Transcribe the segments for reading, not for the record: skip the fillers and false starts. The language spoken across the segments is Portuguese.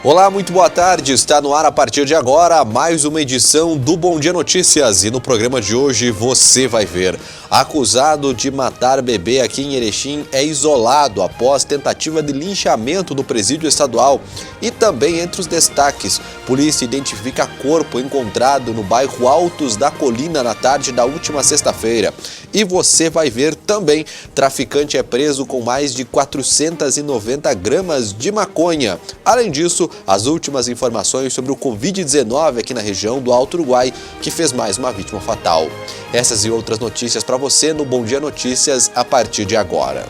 Olá, muito boa tarde. Está no ar a partir de agora mais uma edição do Bom Dia Notícias. E no programa de hoje você vai ver. Acusado de matar bebê aqui em Erechim é isolado após tentativa de linchamento no presídio estadual. E também entre os destaques, polícia identifica corpo encontrado no bairro Altos da Colina na tarde da última sexta-feira. E você vai ver também, traficante é preso com mais de 490 gramas de maconha. Além disso, as últimas informações sobre o Covid-19 aqui na região do Alto Uruguai, que fez mais uma vítima fatal. Essas e outras notícias para você no Bom Dia Notícias a partir de agora.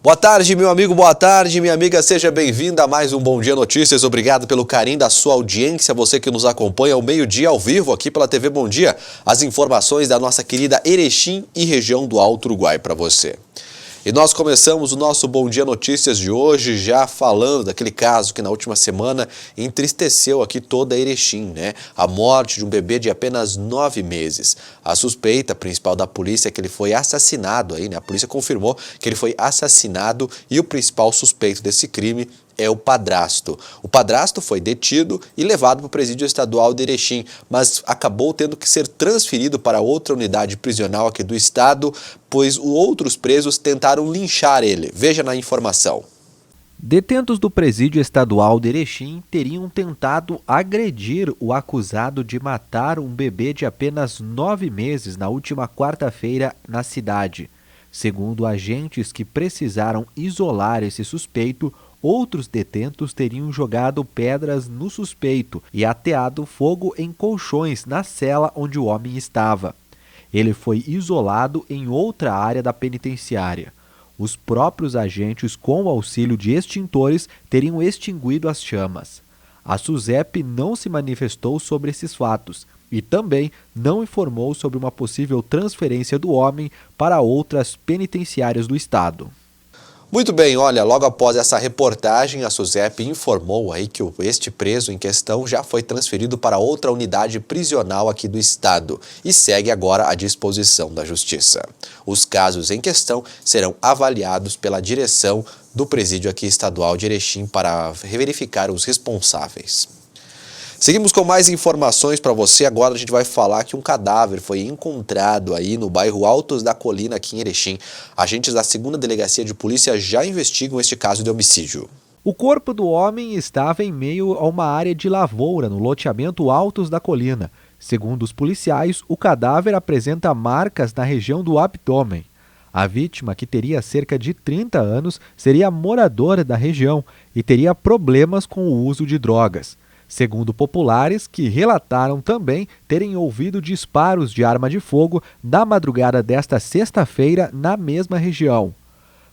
Boa tarde, meu amigo, boa tarde, minha amiga, seja bem-vinda a mais um Bom Dia Notícias. Obrigado pelo carinho da sua audiência, você que nos acompanha ao meio-dia ao vivo aqui pela TV Bom Dia. As informações da nossa querida Erechim e região do Alto Uruguai para você. E nós começamos o nosso Bom Dia Notícias de hoje já falando daquele caso que na última semana entristeceu aqui toda a Erechim, né? A morte de um bebê de apenas 9 meses. A suspeita principal da polícia é que ele foi assassinado aí, né? A polícia confirmou que ele foi assassinado e o principal suspeito desse crime é o padrasto. O padrasto foi detido e levado para o presídio estadual de Erechim, mas acabou tendo que ser transferido para outra unidade prisional aqui do estado, pois outros presos tentaram linchar ele. Veja na informação. Detentos do presídio estadual de Erechim teriam tentado agredir o acusado de matar um bebê de apenas 9 meses na última quarta-feira na cidade. Segundo agentes que precisaram isolar esse suspeito, outros detentos teriam jogado pedras no suspeito e ateado fogo em colchões na cela onde o homem estava. Ele foi isolado em outra área da penitenciária. Os próprios agentes, com o auxílio de extintores, teriam extinguido as chamas. A SUSEP não se manifestou sobre esses fatos e também não informou sobre uma possível transferência do homem para outras penitenciárias do estado. Muito bem, olha, logo após essa reportagem, a SUSEP informou aí que este preso em questão já foi transferido para outra unidade prisional aqui do estado e segue agora à disposição da Justiça. Os casos em questão serão avaliados pela direção do presídio aqui estadual de Erechim para verificar os responsáveis. Seguimos com mais informações para você. Agora a gente vai falar que um cadáver foi encontrado aí no bairro Altos da Colina, aqui em Erechim. Agentes da 2ª Delegacia de Polícia já investigam este caso de homicídio. O corpo do homem estava em meio a uma área de lavoura no loteamento Altos da Colina. Segundo os policiais, o cadáver apresenta marcas na região do abdômen. A vítima, que teria cerca de 30 anos, seria moradora da região e teria problemas com o uso de drogas. Segundo populares, que relataram também terem ouvido disparos de arma de fogo na madrugada desta sexta-feira na mesma região.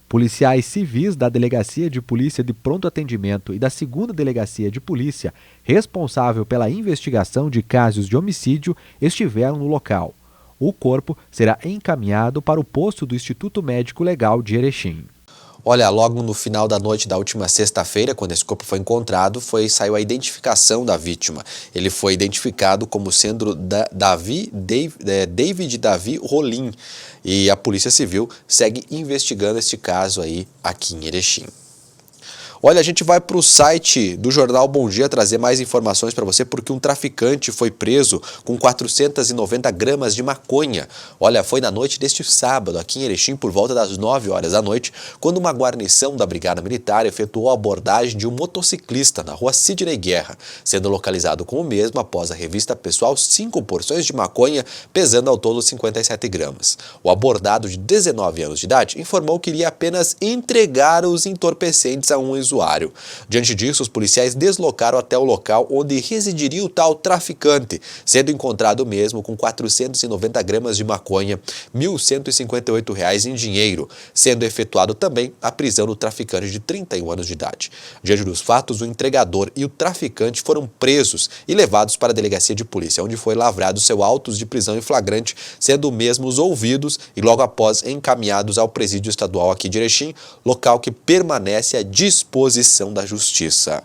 Policiais civis da Delegacia de Polícia de Pronto Atendimento e da 2ª Delegacia de Polícia, responsável pela investigação de casos de homicídio, estiveram no local. O corpo será encaminhado para o posto do Instituto Médico Legal de Erechim. Olha, logo no final da noite da última sexta-feira, quando esse corpo foi encontrado, saiu a identificação da vítima. Ele foi identificado como sendo David Davi Rolim. E a Polícia Civil segue investigando este caso aí aqui em Erechim. Olha, a gente vai para o site do Jornal Bom Dia trazer mais informações para você, porque um traficante foi preso com 490 gramas de maconha. Olha, foi na noite deste sábado, aqui em Erechim, por volta das 9 horas da noite, quando uma guarnição da Brigada Militar efetuou a abordagem de um motociclista na rua Sidney Guerra, sendo localizado com o mesmo após a revista pessoal 5 porções de maconha, pesando ao todo 57 gramas. O abordado, de 19 anos de idade, informou que iria apenas entregar os entorpecentes a um usuário. Diante disso, os policiais deslocaram até o local onde residiria o tal traficante, sendo encontrado mesmo com 490 gramas de maconha, R$ 1.158 em dinheiro, sendo efetuado também a prisão do traficante de 31 anos de idade. Diante dos fatos, o entregador e o traficante foram presos e levados para a delegacia de polícia, onde foi lavrado seu autos de prisão em flagrante, sendo mesmos ouvidos e logo após encaminhados ao presídio estadual aqui de Erechim, local que permanece à disposição da Justiça.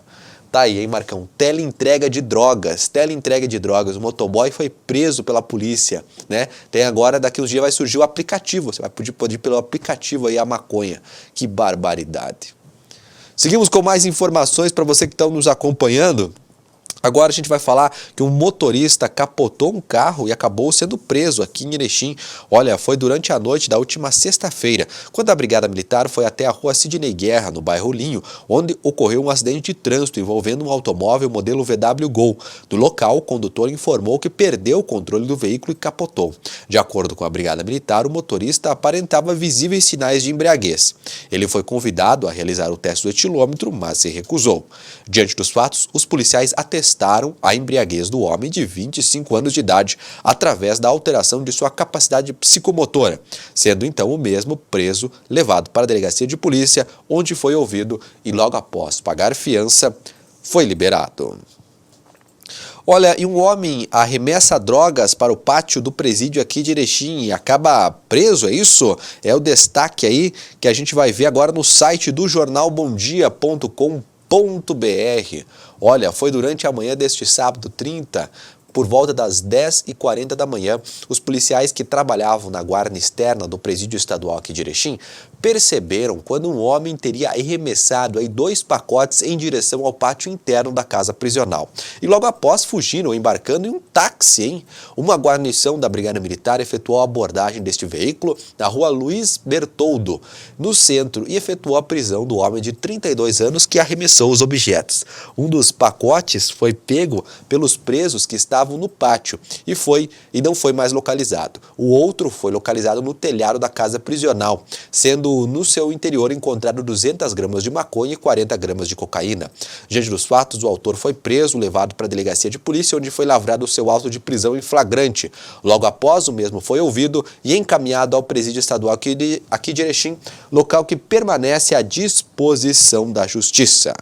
Tá aí, hein, Marcão? Teleentrega de drogas. Teleentrega de drogas. O motoboy foi preso pela polícia, né? Tem agora, daqui uns dias vai surgir o aplicativo. Você vai poder pedir pelo aplicativo aí a maconha. Que barbaridade. Seguimos com mais informações para você que está nos acompanhando. Agora a gente vai falar que um motorista capotou um carro e acabou sendo preso aqui em Erechim. Olha, foi durante a noite da última sexta-feira, quando a Brigada Militar foi até a rua Sidney Guerra, no bairro Linho, onde ocorreu um acidente de trânsito envolvendo um automóvel modelo VW Gol. Do local, o condutor informou que perdeu o controle do veículo e capotou. De acordo com a Brigada Militar, o motorista aparentava visíveis sinais de embriaguez. Ele foi convidado a realizar o teste do etilômetro, mas se recusou. Diante dos fatos, os policiais atestaram a embriaguez do homem de 25 anos de idade através da alteração de sua capacidade psicomotora, sendo então o mesmo preso, levado para a delegacia de polícia, onde foi ouvido e logo após pagar fiança, foi liberado. Olha, e um homem arremessa drogas para o pátio do presídio aqui de Erechim e acaba preso, é isso? É o destaque aí que a gente vai ver agora no site do jornal bomdia.com.br. Olha, foi durante a manhã deste sábado 30, por volta das 10h40 da manhã, os policiais que trabalhavam na guarda externa do presídio estadual aqui de Erechim perceberam quando um homem teria arremessado aí 2 pacotes em direção ao pátio interno da casa prisional. E logo após fugiram embarcando em um táxi, hein? Uma guarnição da Brigada Militar efetuou a abordagem deste veículo na rua Luiz Bertoldo, no centro, e efetuou a prisão do homem de 32 anos que arremessou os objetos. Um dos pacotes foi pego pelos presos que estavam no pátio e não foi mais localizado. O outro foi localizado no telhado da casa prisional, sendo no seu interior encontrado 200 gramas de maconha e 40 gramas de cocaína. Diante dos fatos, o autor foi preso, levado para a delegacia de polícia, onde foi lavrado o seu auto de prisão em flagrante. Logo após, o mesmo foi ouvido e encaminhado ao presídio estadual aqui de Erechim, local que permanece à disposição da justiça.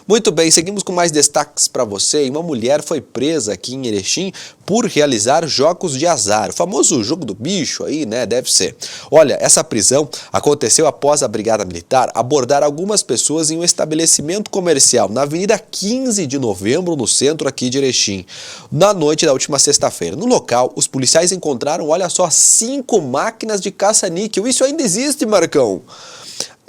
Muito bem, seguimos com mais destaques para você. Uma mulher foi presa aqui em Erechim por realizar jogos de azar. O famoso jogo do bicho aí, né? Deve ser. Olha, essa prisão aconteceu após a Brigada Militar abordar algumas pessoas em um estabelecimento comercial na Avenida 15 de Novembro, no centro aqui de Erechim, na noite da última sexta-feira. No local, os policiais encontraram, olha só, 5 máquinas de caça-níquel. Isso ainda existe, Marcão?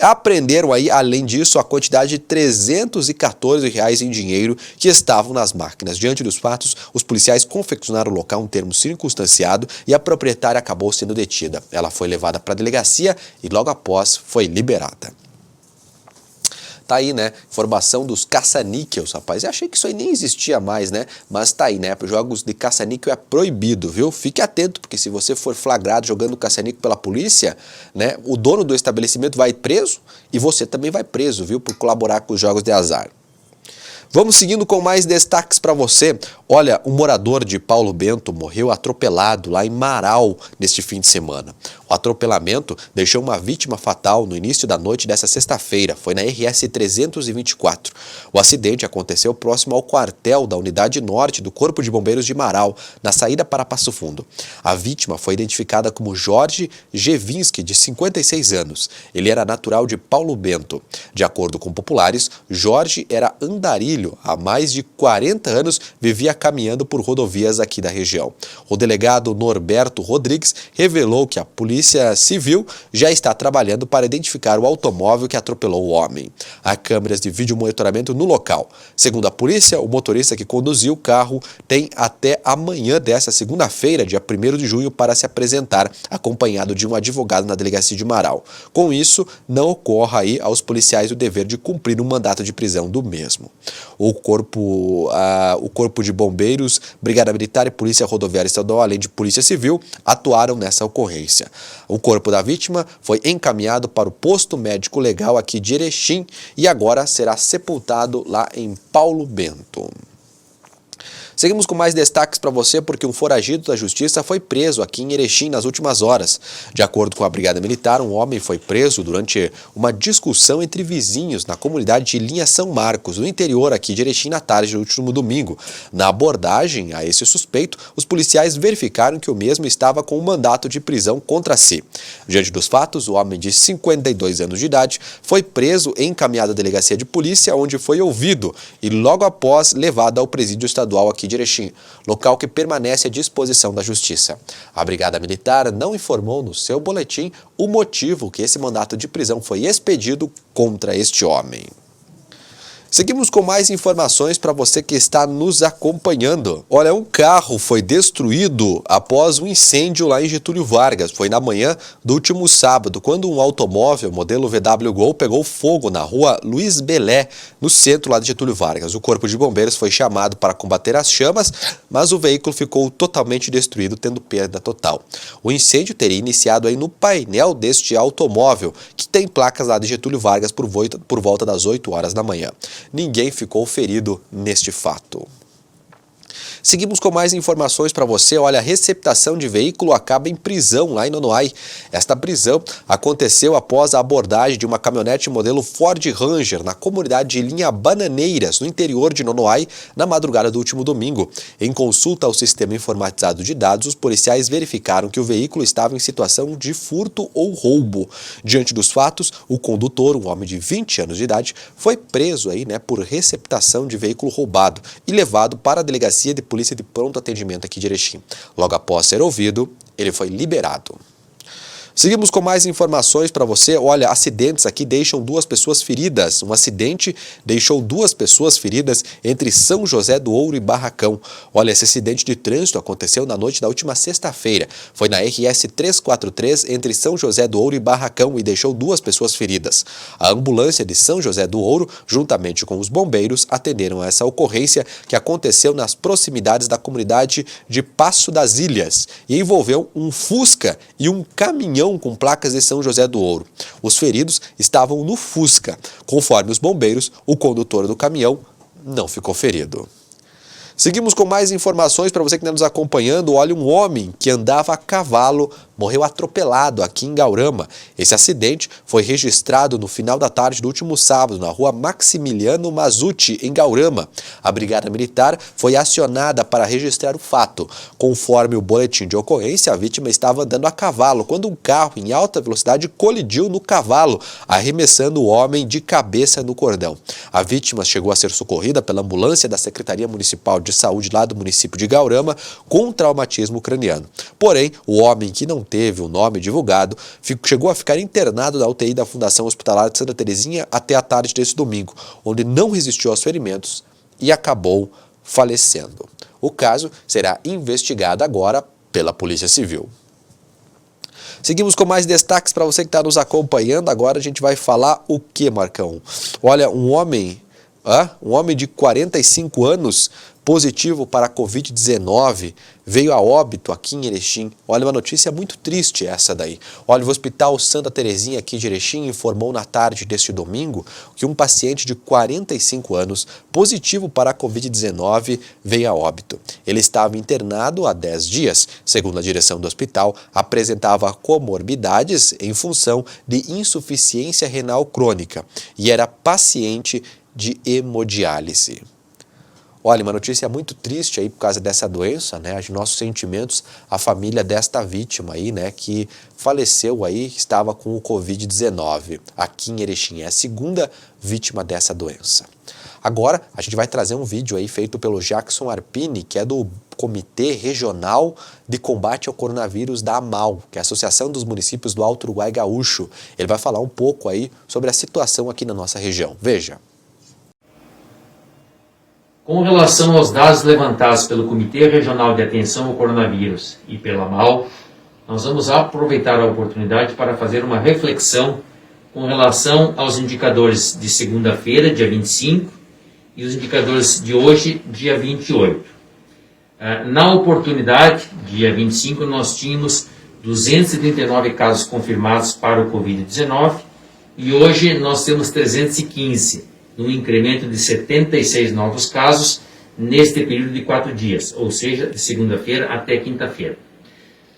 Apreenderam aí, além disso, a quantidade de R$314 em dinheiro que estavam nas máquinas. Diante dos fatos, os policiais confeccionaram no local um termo circunstanciado e a proprietária acabou sendo detida. Ela foi levada para a delegacia e logo após foi liberada. Tá aí, né? Informação dos caça-níqueis, rapaz. Eu achei que isso aí nem existia mais, né? Mas tá aí, né? Jogos de caça-níquel é proibido, viu? Fique atento, porque se você for flagrado jogando caça-níquel pela polícia, né? O dono do estabelecimento vai preso e você também vai preso, viu? Por colaborar com os jogos de azar. Vamos seguindo com mais destaques para você. Olha, um morador de Paulo Bento morreu atropelado lá em Marau neste fim de semana. O atropelamento deixou uma vítima fatal no início da noite dessa sexta-feira. Foi na RS 324. O acidente aconteceu próximo ao quartel da Unidade Norte do Corpo de Bombeiros de Marau, na saída para Passo Fundo. A vítima foi identificada como Jorge Gevinski, de 56 anos. Ele era natural de Paulo Bento. De acordo com populares, Jorge era andarilho. Há mais de 40 anos vivia caminhando por rodovias aqui da região. O delegado Norberto Rodrigues revelou que a Polícia Civil já está trabalhando para identificar o automóvel que atropelou o homem. Há câmeras de vídeo monitoramento no local. Segundo a polícia, o motorista que conduziu o carro tem até amanhã desta segunda-feira, dia 1º de junho, para se apresentar, acompanhado de um advogado na delegacia de Marau. Com isso, não ocorra aí aos policiais o dever de cumprir um mandato de prisão do mesmo. O Corpo de Bombeiros, Brigada Militar e Polícia Rodoviária Estadual, além de Polícia Civil, atuaram nessa ocorrência. O corpo da vítima foi encaminhado para o posto médico legal aqui de Erechim e agora será sepultado lá em Paulo Bento. Seguimos com mais destaques para você porque um foragido da justiça foi preso aqui em Erechim nas últimas horas. De acordo com a Brigada Militar, um homem foi preso durante uma discussão entre vizinhos na comunidade de Linha São Marcos, no interior aqui de Erechim, na tarde do último domingo. Na abordagem a esse suspeito, os policiais verificaram que o mesmo estava com um mandato de prisão contra si. Diante dos fatos, o homem de 52 anos de idade foi preso e encaminhado à delegacia de polícia, onde foi ouvido e logo após levado ao presídio estadual aqui de Erechim, local que permanece à disposição da Justiça. A Brigada Militar não informou no seu boletim o motivo que esse mandato de prisão foi expedido contra este homem. Seguimos com mais informações para você que está nos acompanhando. Olha, um carro foi destruído após um incêndio lá em Getúlio Vargas. Foi na manhã do último sábado, quando um automóvel modelo VW Gol pegou fogo na rua Luiz Belé, no centro lá de Getúlio Vargas. O corpo de bombeiros foi chamado para combater as chamas, mas o veículo ficou totalmente destruído, tendo perda total. O incêndio teria iniciado aí no painel deste automóvel, que tem placas lá de Getúlio Vargas por volta das 8 horas da manhã. Ninguém ficou ferido neste fato. Seguimos com mais informações para você. Olha, a receptação de veículo acaba em prisão lá em Nonoai. Esta prisão aconteceu após a abordagem de uma caminhonete modelo Ford Ranger na comunidade de Linha Bananeiras, no interior de Nonoai, na madrugada do último domingo. Em consulta ao sistema informatizado de dados, os policiais verificaram que o veículo estava em situação de furto ou roubo. Diante dos fatos, o condutor, um homem de 20 anos de idade, foi preso aí, por receptação de veículo roubado e levado para a delegacia de polícia de pronto atendimento aqui de Erechim. Logo após ser ouvido, ele foi liberado. Seguimos com mais informações para você. Olha, acidentes aqui deixam 2 pessoas feridas. Um acidente deixou 2 pessoas feridas entre São José do Ouro e Barracão. Olha, esse acidente de trânsito aconteceu na noite da última sexta-feira. Foi na RS 343 entre São José do Ouro e Barracão e deixou 2 pessoas feridas. A ambulância de São José do Ouro, juntamente com os bombeiros, atenderam a essa ocorrência que aconteceu nas proximidades da comunidade de Passo das Ilhas e envolveu um Fusca e um caminhão com placas de São José do Ouro. Os feridos estavam no Fusca. Conforme os bombeiros, o condutor do caminhão não ficou ferido. Seguimos com mais informações para você que está nos acompanhando. Olha, um homem que andava a cavalo morreu atropelado aqui em Gaurama. Esse acidente foi registrado no final da tarde do último sábado, na rua Maximiliano Mazzuti, em Gaurama. A Brigada Militar foi acionada para registrar o fato. Conforme o boletim de ocorrência, a vítima estava andando a cavalo quando um carro em alta velocidade colidiu no cavalo, arremessando o homem de cabeça no cordão. A vítima chegou a ser socorrida pela ambulância da Secretaria Municipal de Saúde lá do município de Gaurama com traumatismo craniano. Porém, o homem, que não teve o nome divulgado, chegou a ficar internado na UTI da Fundação Hospitalar de Santa Terezinha até a tarde desse domingo, onde não resistiu aos ferimentos e acabou falecendo. O caso será investigado agora pela Polícia Civil. Seguimos com mais destaques para você que está nos acompanhando. Agora a gente vai falar o que, Marcão? Olha, um homem de 45 anos positivo para a Covid-19 veio a óbito aqui em Erechim. Olha, uma notícia muito triste essa daí. Olha, o Hospital Santa Terezinha aqui de Erechim informou na tarde deste domingo que um paciente de 45 anos positivo para a Covid-19 veio a óbito. Ele estava internado há 10 dias. Segundo a direção do hospital, apresentava comorbidades em função de insuficiência renal crônica e era paciente de hemodiálise. Olha, uma notícia muito triste aí por causa dessa doença, Os nossos sentimentos à família desta vítima aí, que faleceu aí, estava com o Covid-19 aqui em Erechim. É a segunda vítima dessa doença. Agora, a gente vai trazer um vídeo aí feito pelo Jackson Arpini, que é do Comitê Regional de Combate ao Coronavírus da AMAL, que é a Associação dos Municípios do Alto Uruguai Gaúcho. Ele vai falar um pouco aí sobre a situação aqui na nossa região. Veja. Com relação aos dados levantados pelo Comitê Regional de Atenção ao Coronavírus e pela AMAL, nós vamos aproveitar a oportunidade para fazer uma reflexão com relação aos indicadores de segunda-feira, dia 25, e os indicadores de hoje, dia 28. Na oportunidade, dia 25, nós tínhamos 239 casos confirmados para o Covid-19 e hoje nós temos 315, um incremento de 76 novos casos neste período de 4 dias, ou seja, de segunda-feira até quinta-feira.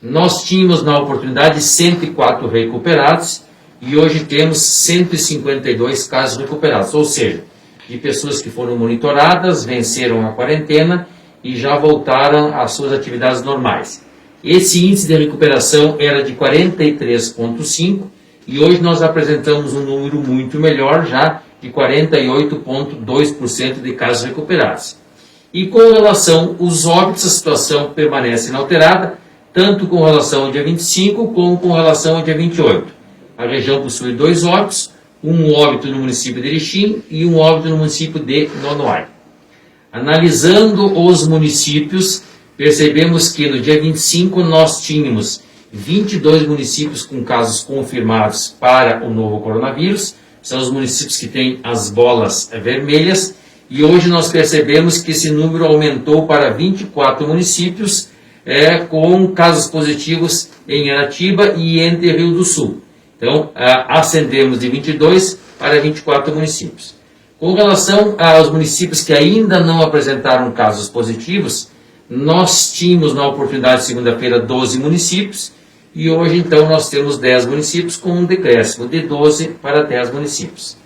Nós tínhamos na oportunidade 104 recuperados e hoje temos 152 casos recuperados, ou seja, de pessoas que foram monitoradas, venceram a quarentena e já voltaram às suas atividades normais. Esse índice de recuperação era de 43,5 e hoje nós apresentamos um número muito melhor, já de 48,2% de casos recuperados. E com relação aos óbitos, a situação permanece inalterada, tanto com relação ao dia 25 como com relação ao dia 28. A região possui 2 óbitos, um óbito no município de Erechim e um óbito no município de Nonoai. Analisando os municípios, percebemos que no dia 25 nós tínhamos 22 municípios com casos confirmados para o novo coronavírus, são os municípios que têm as bolas vermelhas, e hoje nós percebemos que esse número aumentou para 24 municípios com casos positivos em Aratiba e Entre Rio do Sul. Então, ascendemos de 22 para 24 municípios. Com relação aos municípios que ainda não apresentaram casos positivos, nós tínhamos na oportunidade de segunda-feira 12 municípios e hoje então nós temos 10 municípios com um decréscimo de 12 para 10 municípios.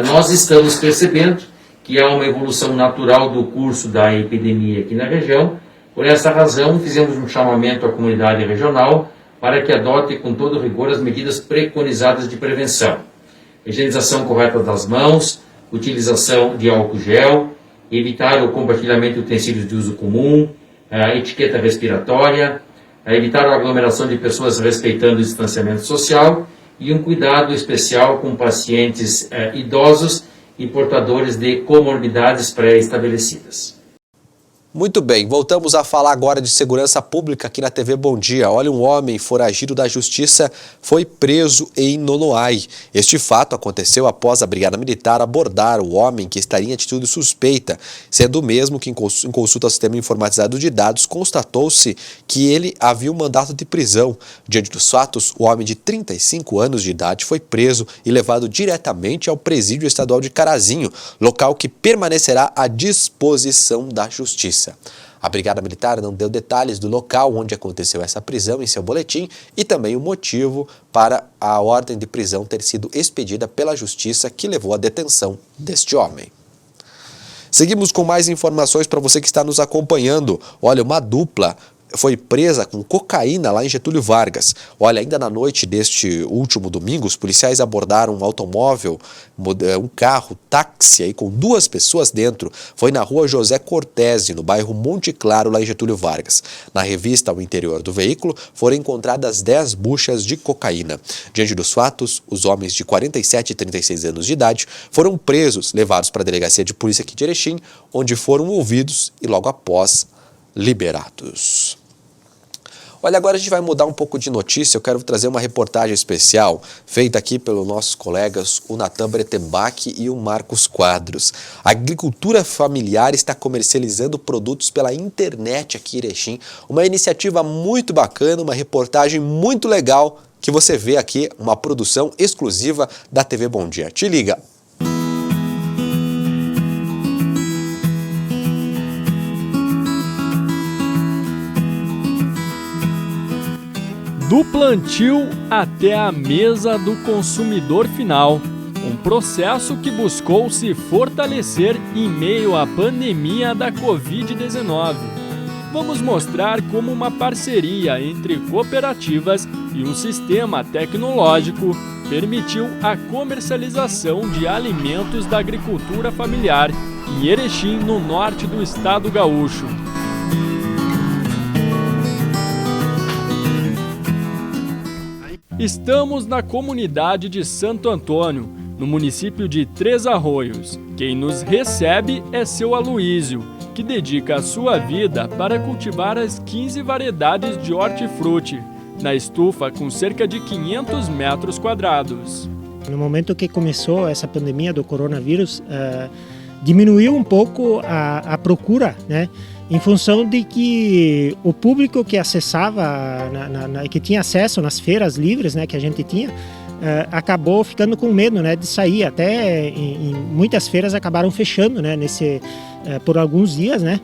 Nós estamos percebendo que há uma evolução natural do curso da epidemia aqui na região. Por essa razão, fizemos um chamamento à comunidade regional para que adote com todo rigor as medidas preconizadas de prevenção. Higienização correta das mãos, utilização de álcool gel, evitar o compartilhamento de utensílios de uso comum, a etiqueta respiratória, evitar a aglomeração de pessoas respeitando o distanciamento social e um cuidado especial com pacientes idosos e portadores de comorbidades pré-estabelecidas. Muito bem, voltamos a falar agora de segurança pública aqui na TV Bom Dia. Olha, um homem foragido da justiça foi preso em Nonoai. Este fato aconteceu após a Brigada Militar abordar o homem que estaria em atitude suspeita, sendo o mesmo que em consulta ao sistema informatizado de dados constatou-se que ele havia um mandato de prisão. Diante dos fatos, o homem de 35 anos de idade foi preso e levado diretamente ao presídio estadual de Carazinho, local que permanecerá à disposição da justiça. A Brigada Militar não deu detalhes do local onde aconteceu essa prisão em seu boletim e também o motivo para a ordem de prisão ter sido expedida pela Justiça que levou à detenção deste homem. Seguimos com mais informações para você que está nos acompanhando. Olha, uma dupla foi presa com cocaína lá em Getúlio Vargas. Olha, ainda na noite deste último domingo, os policiais abordaram um automóvel, um carro, táxi aí, com 2 pessoas dentro. Foi na rua José Cortese, no bairro Monte Claro, lá em Getúlio Vargas. Na revista ao interior do veículo foram encontradas 10 buchas de cocaína. Diante dos fatos, os homens de 47 e 36 anos de idade foram presos, levados para a delegacia de polícia aqui de Erechim, onde foram ouvidos e logo após liberados. Olha, agora a gente vai mudar um pouco de notícia. Eu quero trazer uma reportagem especial feita aqui pelos nossos colegas, o Natan Bretenbach e o Marcos Quadros. A agricultura familiar está comercializando produtos pela internet aqui em Erechim. Uma iniciativa muito bacana, uma reportagem muito legal que você vê aqui, uma produção exclusiva da TV Bom Dia. Te liga! Do plantio até a mesa do consumidor final, um processo que buscou se fortalecer em meio à pandemia da Covid-19. Vamos mostrar como uma parceria entre cooperativas e um sistema tecnológico permitiu a comercialização de alimentos da agricultura familiar em Erechim, no norte do estado gaúcho. Estamos na comunidade de Santo Antônio, no município de Três Arroios. Quem nos recebe é seu Aloísio, que dedica a sua vida para cultivar as 15 variedades de hortifruti, na estufa com cerca de 500 metros quadrados. No momento que começou essa pandemia do coronavírus, diminuiu um pouco a procura, né? Em função de que o público que acessava, que tinha acesso nas feiras livres, né, que a gente tinha, acabou ficando com medo, né, de sair. Até em muitas feiras acabaram fechando, né, por alguns dias, né.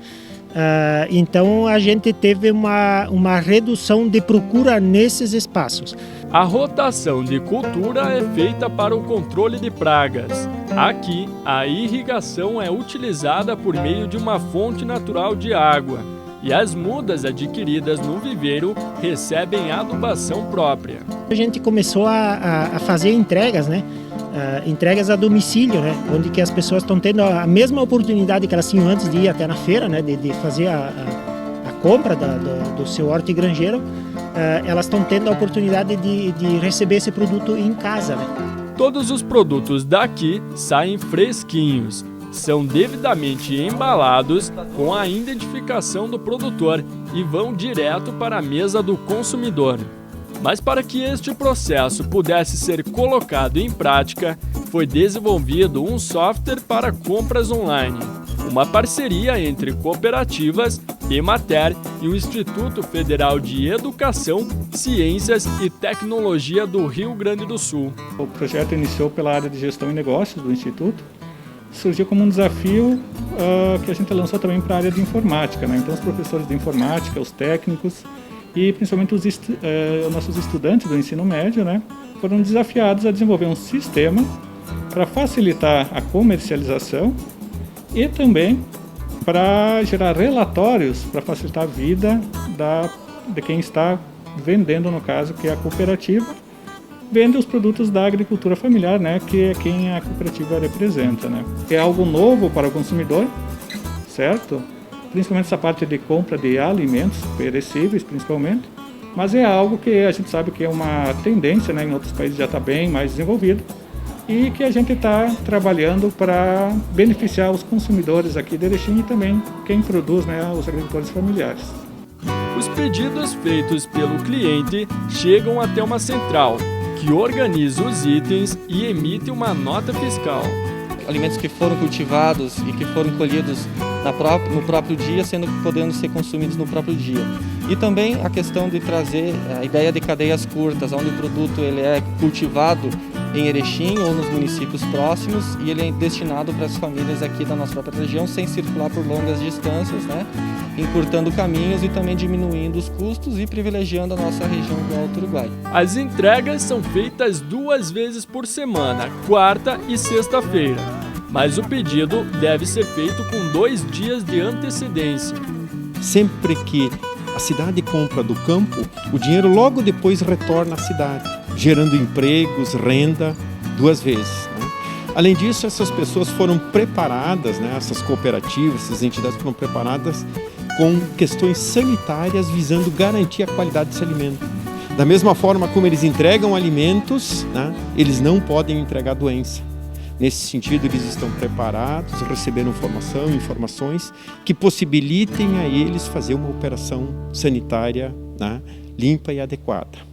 Então a gente teve uma redução de procura nesses espaços. A rotação de cultura é feita para o controle de pragas. Aqui, a irrigação é utilizada por meio de uma fonte natural de água e as mudas adquiridas no viveiro recebem adubação própria. A gente começou a fazer entregas, né? Entregas a domicílio, né? Onde que as pessoas estão tendo a mesma oportunidade que elas tinham antes de ir até na feira, né? De fazer a compra do seu horto e granjeiro, elas estão tendo a oportunidade de receber esse produto em casa, né? Todos os produtos daqui saem fresquinhos, são devidamente embalados com a identificação do produtor e vão direto para a mesa do consumidor. Mas para que este processo pudesse ser colocado em prática, foi desenvolvido um software para compras online, uma parceria entre cooperativas, Emater e o Instituto Federal de Educação, Ciências e Tecnologia do Rio Grande do Sul. O projeto iniciou pela área de gestão e negócios do Instituto, surgiu como um desafio que a gente lançou também para a área de informática, né? Então os professores de informática, os técnicos e principalmente os nossos estudantes do ensino médio, né, foram desafiados a desenvolver um sistema para facilitar a comercialização e também para gerar relatórios para facilitar a vida de quem está vendendo, no caso, que é a cooperativa, vende os produtos da agricultura familiar, né, que é quem a cooperativa representa, né. É algo novo para o consumidor, certo? Principalmente essa parte de compra de alimentos perecíveis, principalmente, mas é algo que a gente sabe que é uma tendência, né, em outros países já está bem mais desenvolvido, e que a gente está trabalhando para beneficiar os consumidores aqui de Erechim e também quem produz, né, os agricultores familiares. Os pedidos feitos pelo cliente chegam até uma central, que organiza os itens e emite uma nota fiscal. Alimentos que foram cultivados e que foram colhidos no próprio dia, podendo ser consumidos no próprio dia. E também a questão de trazer a ideia de cadeias curtas, onde o produto ele é cultivado em Erechim ou nos municípios próximos e ele é destinado para as famílias aqui da nossa própria região sem circular por longas distâncias, né? Encurtando caminhos e também diminuindo os custos e privilegiando a nossa região do Alto Uruguai. As entregas são feitas 2 vezes por semana, quarta e sexta-feira, mas o pedido deve ser feito com 2 dias de antecedência. Sempre que a cidade compra do campo, o dinheiro logo depois retorna à cidade, gerando empregos, renda, 2 vezes, né? Além disso, essas pessoas foram preparadas, né, essas cooperativas, essas entidades foram preparadas com questões sanitárias visando garantir a qualidade desse alimento. Da mesma forma como eles entregam alimentos, né, eles não podem entregar doença. Nesse sentido, eles estão preparados, receberam informações que possibilitem a eles fazer uma operação sanitária, né, limpa e adequada.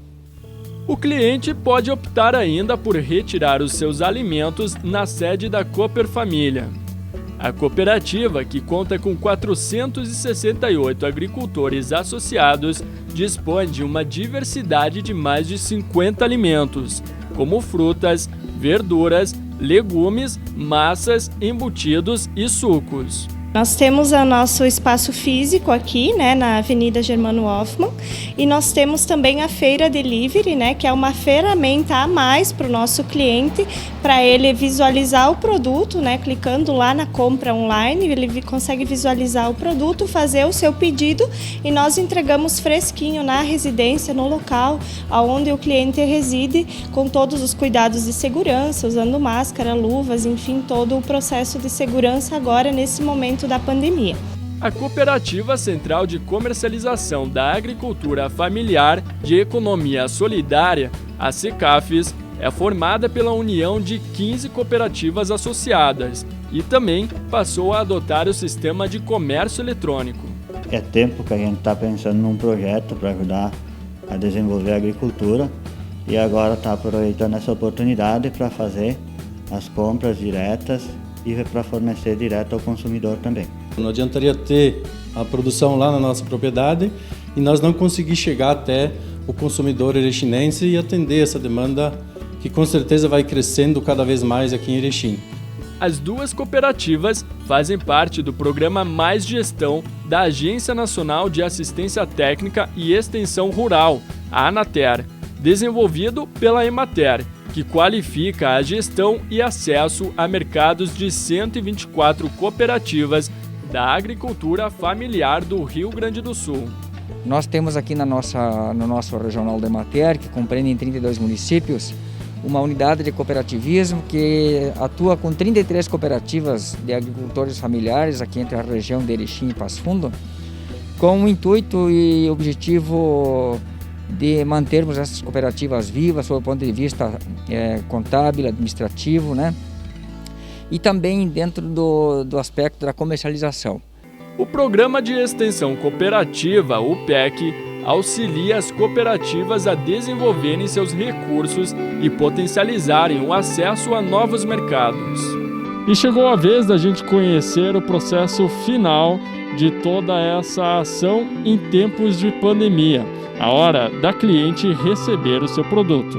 O cliente pode optar ainda por retirar os seus alimentos na sede da Cooper Família. A cooperativa, que conta com 468 agricultores associados, dispõe de uma diversidade de mais de 50 alimentos, como frutas, verduras, legumes, massas, embutidos e sucos. Nós temos o nosso espaço físico aqui, né, na Avenida Germano Hoffmann, e nós temos também a Feira Delivery, né, que é uma ferramenta a mais para o nosso cliente, para ele visualizar o produto, né, clicando lá na compra online, ele consegue visualizar o produto, fazer o seu pedido e nós entregamos fresquinho na residência, no local onde o cliente reside, com todos os cuidados de segurança, usando máscara, luvas, enfim, todo o processo de segurança agora nesse momento da pandemia. A Cooperativa Central de Comercialização da Agricultura Familiar de Economia Solidária, a CECAFES, é formada pela união de 15 cooperativas associadas e também passou a adotar o sistema de comércio eletrônico. É tempo que a gente está pensando num projeto para ajudar a desenvolver a agricultura e agora está aproveitando essa oportunidade para fazer as compras diretas e para fornecer direto ao consumidor também. Não adiantaria ter a produção lá na nossa propriedade e nós não conseguir chegar até o consumidor erechinense e atender essa demanda que com certeza vai crescendo cada vez mais aqui em Erechim. As duas cooperativas fazem parte do programa Mais Gestão da Agência Nacional de Assistência Técnica e Extensão Rural, a Anater, desenvolvido pela Emater, que qualifica a gestão e acesso a mercados de 124 cooperativas da agricultura familiar do Rio Grande do Sul. Nós temos aqui no nosso regional da Emater, que compreende em 32 municípios, uma unidade de cooperativismo que atua com 33 cooperativas de agricultores familiares aqui entre a região de Erechim e Passo Fundo, com o intuito e objetivo de mantermos essas cooperativas vivas sob o ponto de vista contábil, administrativo, né? E também dentro do aspecto da comercialização. O Programa de Extensão Cooperativa, o PEC, auxilia as cooperativas a desenvolverem seus recursos e potencializarem o acesso a novos mercados. E chegou a vez da gente conhecer o processo final de toda essa ação em tempos de pandemia, a hora da cliente receber o seu produto.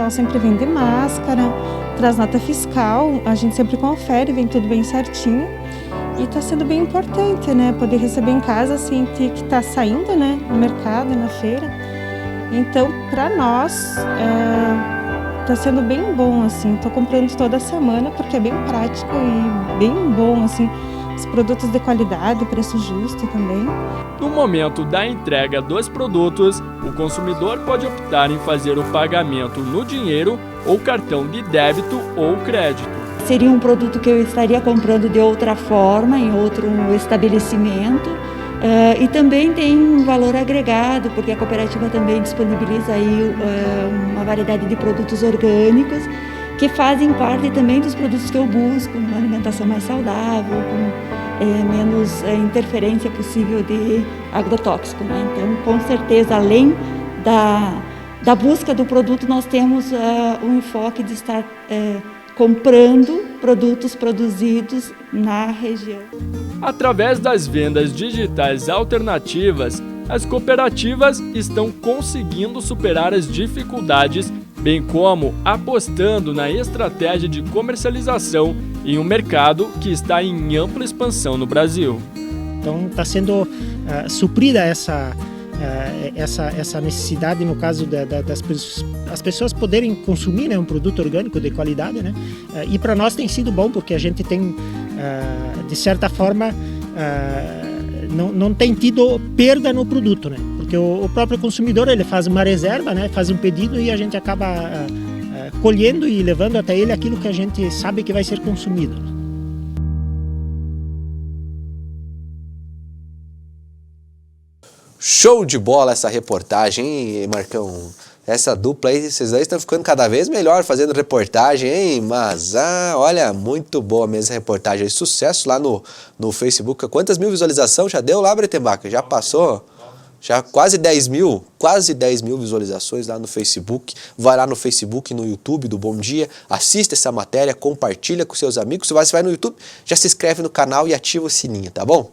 Sempre vem de máscara, traz nota fiscal, a gente sempre confere, vem tudo bem certinho e está sendo bem importante, né? Poder receber em casa sem ter que estar saindo, né? No mercado, na feira. Então, para nós, está sendo bem bom, assim. Estou comprando toda semana porque é bem prático e bem bom, assim. Os produtos de qualidade, preço justo também. No momento da entrega dos produtos, o consumidor pode optar em fazer o pagamento no dinheiro ou cartão de débito ou crédito. Seria um produto que eu estaria comprando de outra forma, em outro estabelecimento. E também tem um valor agregado, porque a cooperativa também disponibiliza aí uma variedade de produtos orgânicos, que fazem parte também dos produtos que eu busco, uma alimentação mais saudável, com menos interferência possível de agrotóxico, né? Então, com certeza, além da busca do produto, nós temos um enfoque de estar comprando produtos produzidos na região. Através das vendas digitais alternativas, as cooperativas estão conseguindo superar as dificuldades, bem como apostando na estratégia de comercialização em um mercado que está em ampla expansão no Brasil. Então está sendo suprida essa necessidade, no caso das pessoas poderem consumir, né, um produto orgânico de qualidade, né? E para nós tem sido bom, porque a gente tem, de certa forma, não tem tido perda no produto, né? Porque o próprio consumidor ele faz uma reserva, né? Faz um pedido e a gente acaba colhendo e levando até ele aquilo que a gente sabe que vai ser consumido. Show de bola essa reportagem, hein, Marcão? Essa dupla aí, vocês aí estão ficando cada vez melhor fazendo reportagem, hein? Mas, olha, muito boa mesmo a reportagem aí. Sucesso lá no Facebook. Quantas mil visualizações já deu lá, Bretenbach? Já passou? Já quase 10 mil visualizações lá no Facebook. Vai lá no Facebook, no YouTube do Bom Dia, assista essa matéria, compartilha com seus amigos. Se você vai no YouTube, já se inscreve no canal e ativa o sininho, tá bom?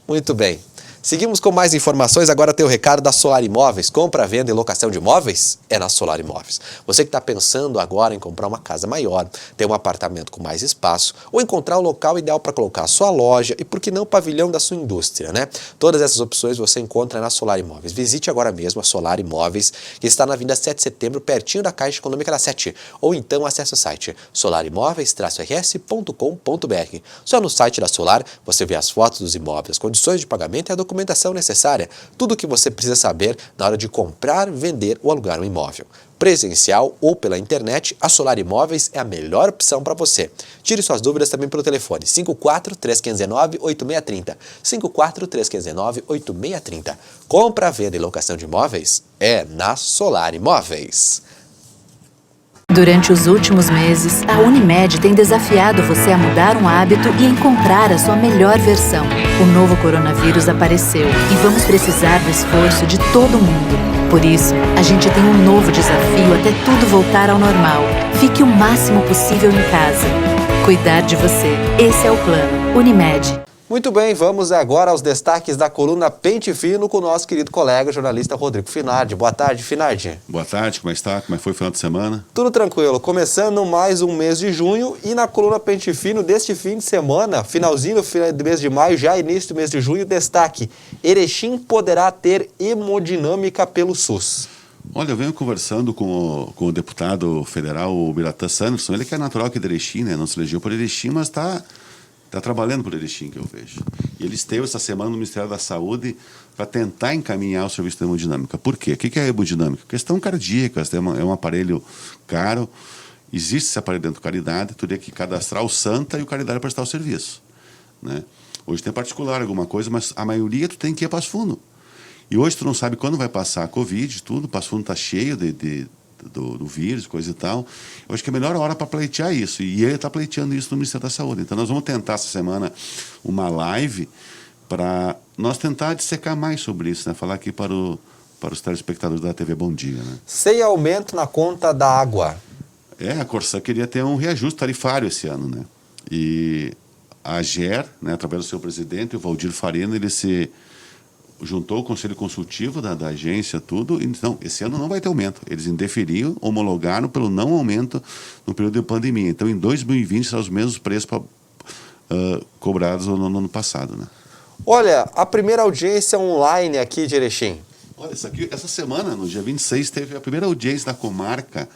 Muito bem. Seguimos com mais informações, agora tem o recado da Solar Imóveis. Compra, venda e locação de imóveis é na Solar Imóveis. Você que está pensando agora em comprar uma casa maior, ter um apartamento com mais espaço, ou encontrar o local ideal para colocar a sua loja e, por que não, o pavilhão da sua indústria, né? Todas essas opções você encontra na Solar Imóveis. Visite agora mesmo a Solar Imóveis, que está na Avenida 7 de Setembro, pertinho da Caixa Econômica da 7. Ou então acesse o site solarimóveis-rs.com.br. Só no site da Solar você vê as fotos dos imóveis, condições de pagamento e a documentação necessária, tudo o que você precisa saber na hora de comprar, vender ou alugar um imóvel. Presencial ou pela internet, a Solar Imóveis é a melhor opção para você. Tire suas dúvidas também pelo telefone 54-3519-8630. 54-3519-8630. Compra, venda e locação de imóveis é na Solar Imóveis. Durante os últimos meses, a Unimed tem desafiado você a mudar um hábito e encontrar a sua melhor versão. O novo coronavírus apareceu e vamos precisar do esforço de todo mundo. Por isso, a gente tem um novo desafio até tudo voltar ao normal. Fique o máximo possível em casa. Cuidar de você. Esse é o plano. Unimed. Muito bem, vamos agora aos destaques da coluna Pente Fino com o nosso querido colega jornalista Rodrigo Finardi. Boa tarde, Finardi. Boa tarde, como está? Como foi o final de semana? Tudo tranquilo, começando mais um mês de junho e na coluna Pente Fino deste fim de semana, finalzinho do mês de maio, já início do mês de junho, destaque: Erechim poderá ter hemodinâmica pelo SUS. Olha, eu venho conversando com o deputado federal, o Biratan Sanderson, ele que é natural aqui de Erechim, né? Não se elegeu por Erechim, mas está trabalhando por Erechim, que eu vejo. E ele esteve essa semana no Ministério da Saúde para tentar encaminhar o serviço de hemodinâmica. Por quê? O que é a hemodinâmica? Questão cardíaca, é um aparelho caro, existe esse aparelho dentro do Caridade, tu teria que cadastrar o Santa e o Caridade para prestar o serviço, né? Hoje tem particular alguma coisa, mas a maioria tu tem que ir a Passo Fundo. E hoje tu não sabe quando vai passar a Covid, tudo, Passo Fundo está cheio do vírus, coisa e tal. Eu acho que é a melhor hora para pleitear isso. E ele está pleiteando isso no Ministério da Saúde. Então nós vamos tentar essa semana uma live para nós tentar dissecar mais sobre isso, né? Falar aqui para os telespectadores da TV Bom Dia, né? Sem aumento na conta da água. A Corsã queria ter um reajuste tarifário esse ano, né? E a AGER, né, através do seu presidente, o Valdir Farina, ele se juntou o conselho consultivo da agência, tudo, então esse ano não vai ter aumento. Eles indeferiram, homologaram pelo não aumento no período de pandemia. Então, em 2020, serão os mesmos preços cobrados no ano passado, né? Olha, a primeira audiência online aqui de Erechim. Olha, essa semana, no dia 26, teve a primeira audiência da comarca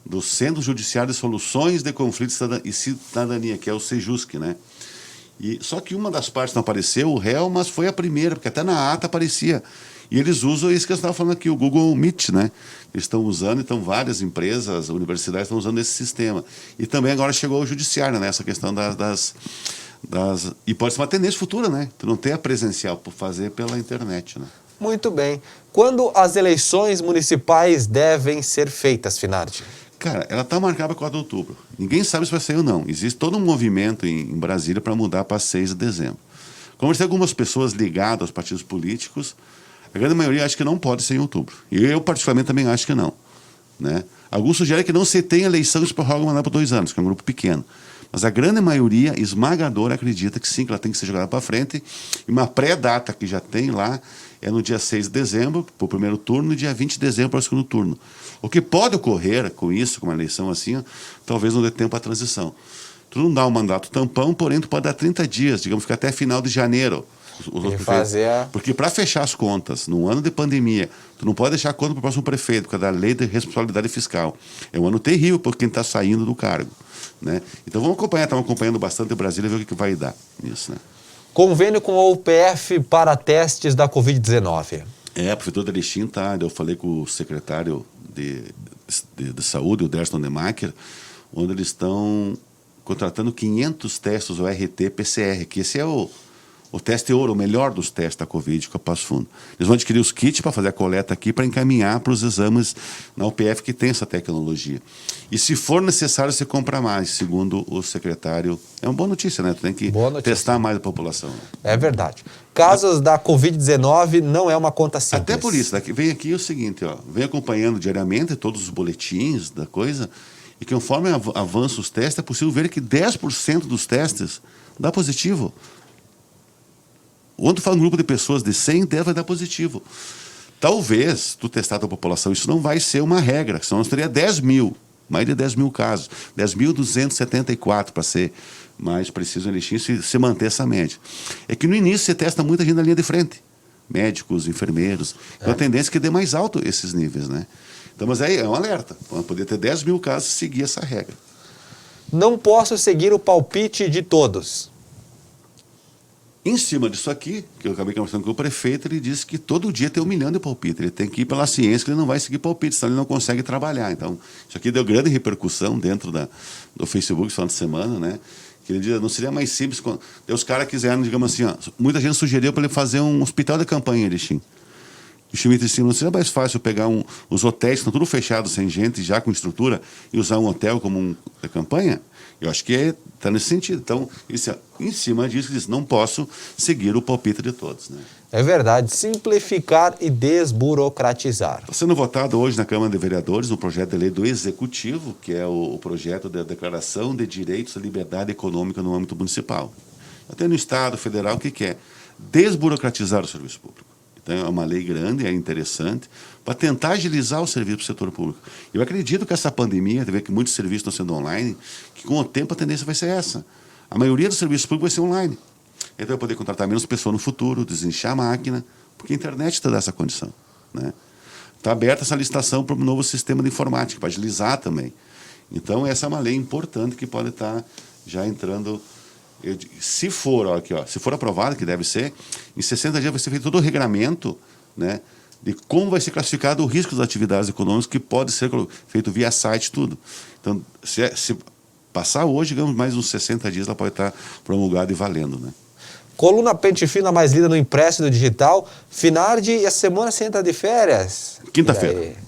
do Centro Judiciário de Soluções de Conflitos e Cidadania, que é o Sejusc, né? Só que uma das partes não apareceu, o réu, mas foi a primeira, porque até na ata aparecia. E eles usam isso que eu estava falando aqui, o Google Meet, né? Eles estão usando, então várias empresas, universidades estão usando esse sistema. E também agora chegou ao judiciário, né? Essa questão e pode ser uma tendência futura, né? Tu não ter a presencial, por fazer pela internet, né? Muito bem. Quando as eleições municipais devem ser feitas, Finardi? Cara, ela está marcada para 4 de outubro. Ninguém sabe se vai sair ou não. Existe todo um movimento em Brasília para mudar para 6 de dezembro. Conversei com algumas pessoas ligadas aos partidos políticos. A grande maioria acha que não pode ser em outubro. E eu, particularmente, também acho que não, né? Alguns sugerem que não se tem eleição e se prorroga o mandato por 2 anos, que é um grupo pequeno. Mas a grande maioria esmagadora acredita que sim, que ela tem que ser jogada para frente. E uma pré-data que já tem lá é no dia 6 de dezembro, para o primeiro turno, e dia 20 de dezembro para o segundo turno. O que pode ocorrer com isso, com uma eleição assim, talvez não dê tempo à transição. Tu não dá um mandato tampão, porém tu pode dar 30 dias, digamos que até final de janeiro. Porque para fechar as contas, num ano de pandemia, tu não pode deixar a conta para o próximo prefeito, por causa da lei de responsabilidade fiscal. É um ano terrível para quem está saindo do cargo, né? Então vamos acompanhar, estamos acompanhando bastante o Brasília, ver o que vai dar nisso, né? Convênio com a UPF para testes da Covid-19. A Prefeitura de Erechim, tá? Eu falei com o secretário de Saúde, o Derson Demacher, onde eles estão contratando 500 testes, o RT-PCR, que esse é o teste ouro, o melhor dos testes da Covid com a Passo Fundo. Eles vão adquirir os kits para fazer a coleta aqui, para encaminhar para os exames na UPF que tem essa tecnologia. E se for necessário, você compra mais, segundo o secretário. É uma boa notícia, né? Tu tem que testar mais a população. É verdade. Casos da Covid-19 não é uma conta simples. Até por isso, vem aqui o seguinte, ó, vem acompanhando diariamente todos os boletins da coisa, e conforme avançam os testes, é possível ver que 10% dos testes dá positivo. Quando tu fala um grupo de pessoas de 100, 10 vai dar positivo. Talvez tu testar a tua população, isso não vai ser uma regra, senão nós teria 10 mil, mais de 10 mil casos, 10.274 para ser mais preciso em Erechim, se manter essa média. É que no início você testa muita gente na linha de frente, médicos, enfermeiros, então a tendência é que dê mais alto esses níveis, né? Então, mas aí é um alerta, poder ter 10 mil casos e seguir essa regra. Não posso seguir o palpite de todos. Em cima disso aqui, que eu acabei conversando com o prefeito, ele disse que todo dia tem 1 milhão de palpites. Ele tem que ir pela ciência, que ele não vai seguir palpites, senão ele não consegue trabalhar. Então, isso aqui deu grande repercussão dentro do Facebook, final de semana, né? Que ele diz, não seria mais simples... Os caras quiseram, digamos assim, ó, muita gente sugeriu para ele fazer um hospital de campanha em Erechim. O Schmidt em cima, não seria mais fácil pegar os hotéis que estão tudo fechados, sem gente, já com estrutura, e usar um hotel como campanha? Eu acho que está nesse sentido. Então, isso, em cima disso, diz, não posso seguir o palpite de todos. Né? É verdade, simplificar e desburocratizar. Está sendo votado hoje na Câmara de Vereadores um projeto de lei do Executivo, que é o projeto da Declaração de Direitos à Liberdade Econômica no âmbito municipal. Até no Estado Federal, o que é? Desburocratizar o serviço público. Então, é uma lei grande, é interessante, para tentar agilizar o serviço do setor público. Eu acredito que essa pandemia, vê que muitos serviços estão sendo online, que com o tempo a tendência vai ser essa. A maioria dos serviços públicos vai ser online. Então, vai poder contratar menos pessoas no futuro, desinchar a máquina, porque a internet está dando essa condição. Né? Está aberta essa licitação para um novo sistema de informática, para agilizar também. Então, essa é uma lei importante que pode estar já entrando... Se for aprovado, que deve ser, em 60 dias vai ser feito todo o regramento, né, de como vai ser classificado o risco das atividades econômicas, que pode ser feito via site, tudo. Então, se passar hoje, digamos, mais uns 60 dias, ela pode estar promulgada e valendo. Né? Coluna Pente Fina mais lida no impresso e no digital. Finardi, e a semana você entra de férias? Quinta-feira.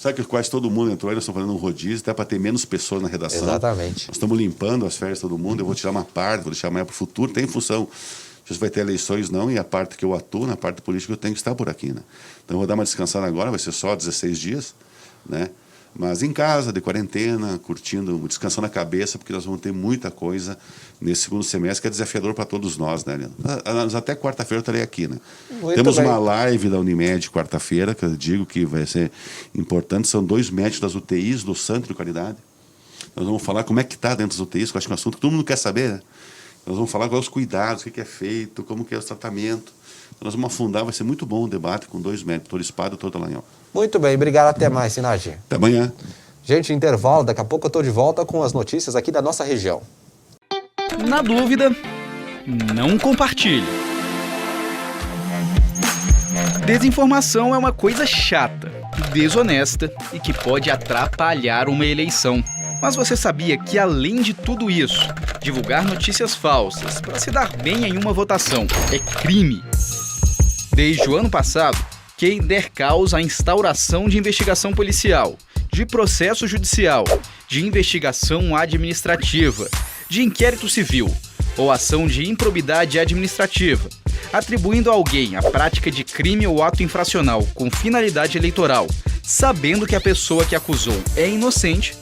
Sabe que quase todo mundo entrou, eles estão fazendo um rodízio, até para ter menos pessoas na redação. Exatamente. Nós estamos limpando as férias de todo mundo, eu vou tirar uma parte, vou deixar amanhã para o futuro, tem função. Se vai ter eleições, não, e a parte que eu atuo, na parte política, eu tenho que estar por aqui. Né? Então eu vou dar uma descansada agora, vai ser só 16 dias, né? Mas em casa, de quarentena, curtindo, descansando a cabeça, porque nós vamos ter muita coisa nesse segundo semestre, que é desafiador para todos nós, né, Leandro? Até quarta-feira eu estarei aqui, né? Temos uma live da Unimed quarta-feira, que eu digo que vai ser importante, são 2 médicos das UTIs do Santo de Caridade. Nós vamos falar como é que está dentro das UTIs, que eu acho que é um assunto que todo mundo quer saber, né? Nós vamos falar quais os cuidados, o que é feito, como que é o tratamento. Então, nós vamos afundar, vai ser muito bom o debate com 2 médicos, doutor Espada e doutor Dallagnol. Muito bem, obrigado, até mais, Sinage. Até amanhã. Gente, intervalo, daqui a pouco eu estou de volta com as notícias aqui da nossa região. Na dúvida, não compartilhe. Desinformação é uma coisa chata, desonesta e que pode atrapalhar uma eleição. Mas você sabia que, além de tudo isso, divulgar notícias falsas para se dar bem em uma votação é crime? Desde o ano passado, quem der causa à instauração de investigação policial, de processo judicial, de investigação administrativa, de inquérito civil ou ação de improbidade administrativa, atribuindo a alguém a prática de crime ou ato infracional com finalidade eleitoral, sabendo que a pessoa que acusou é inocente,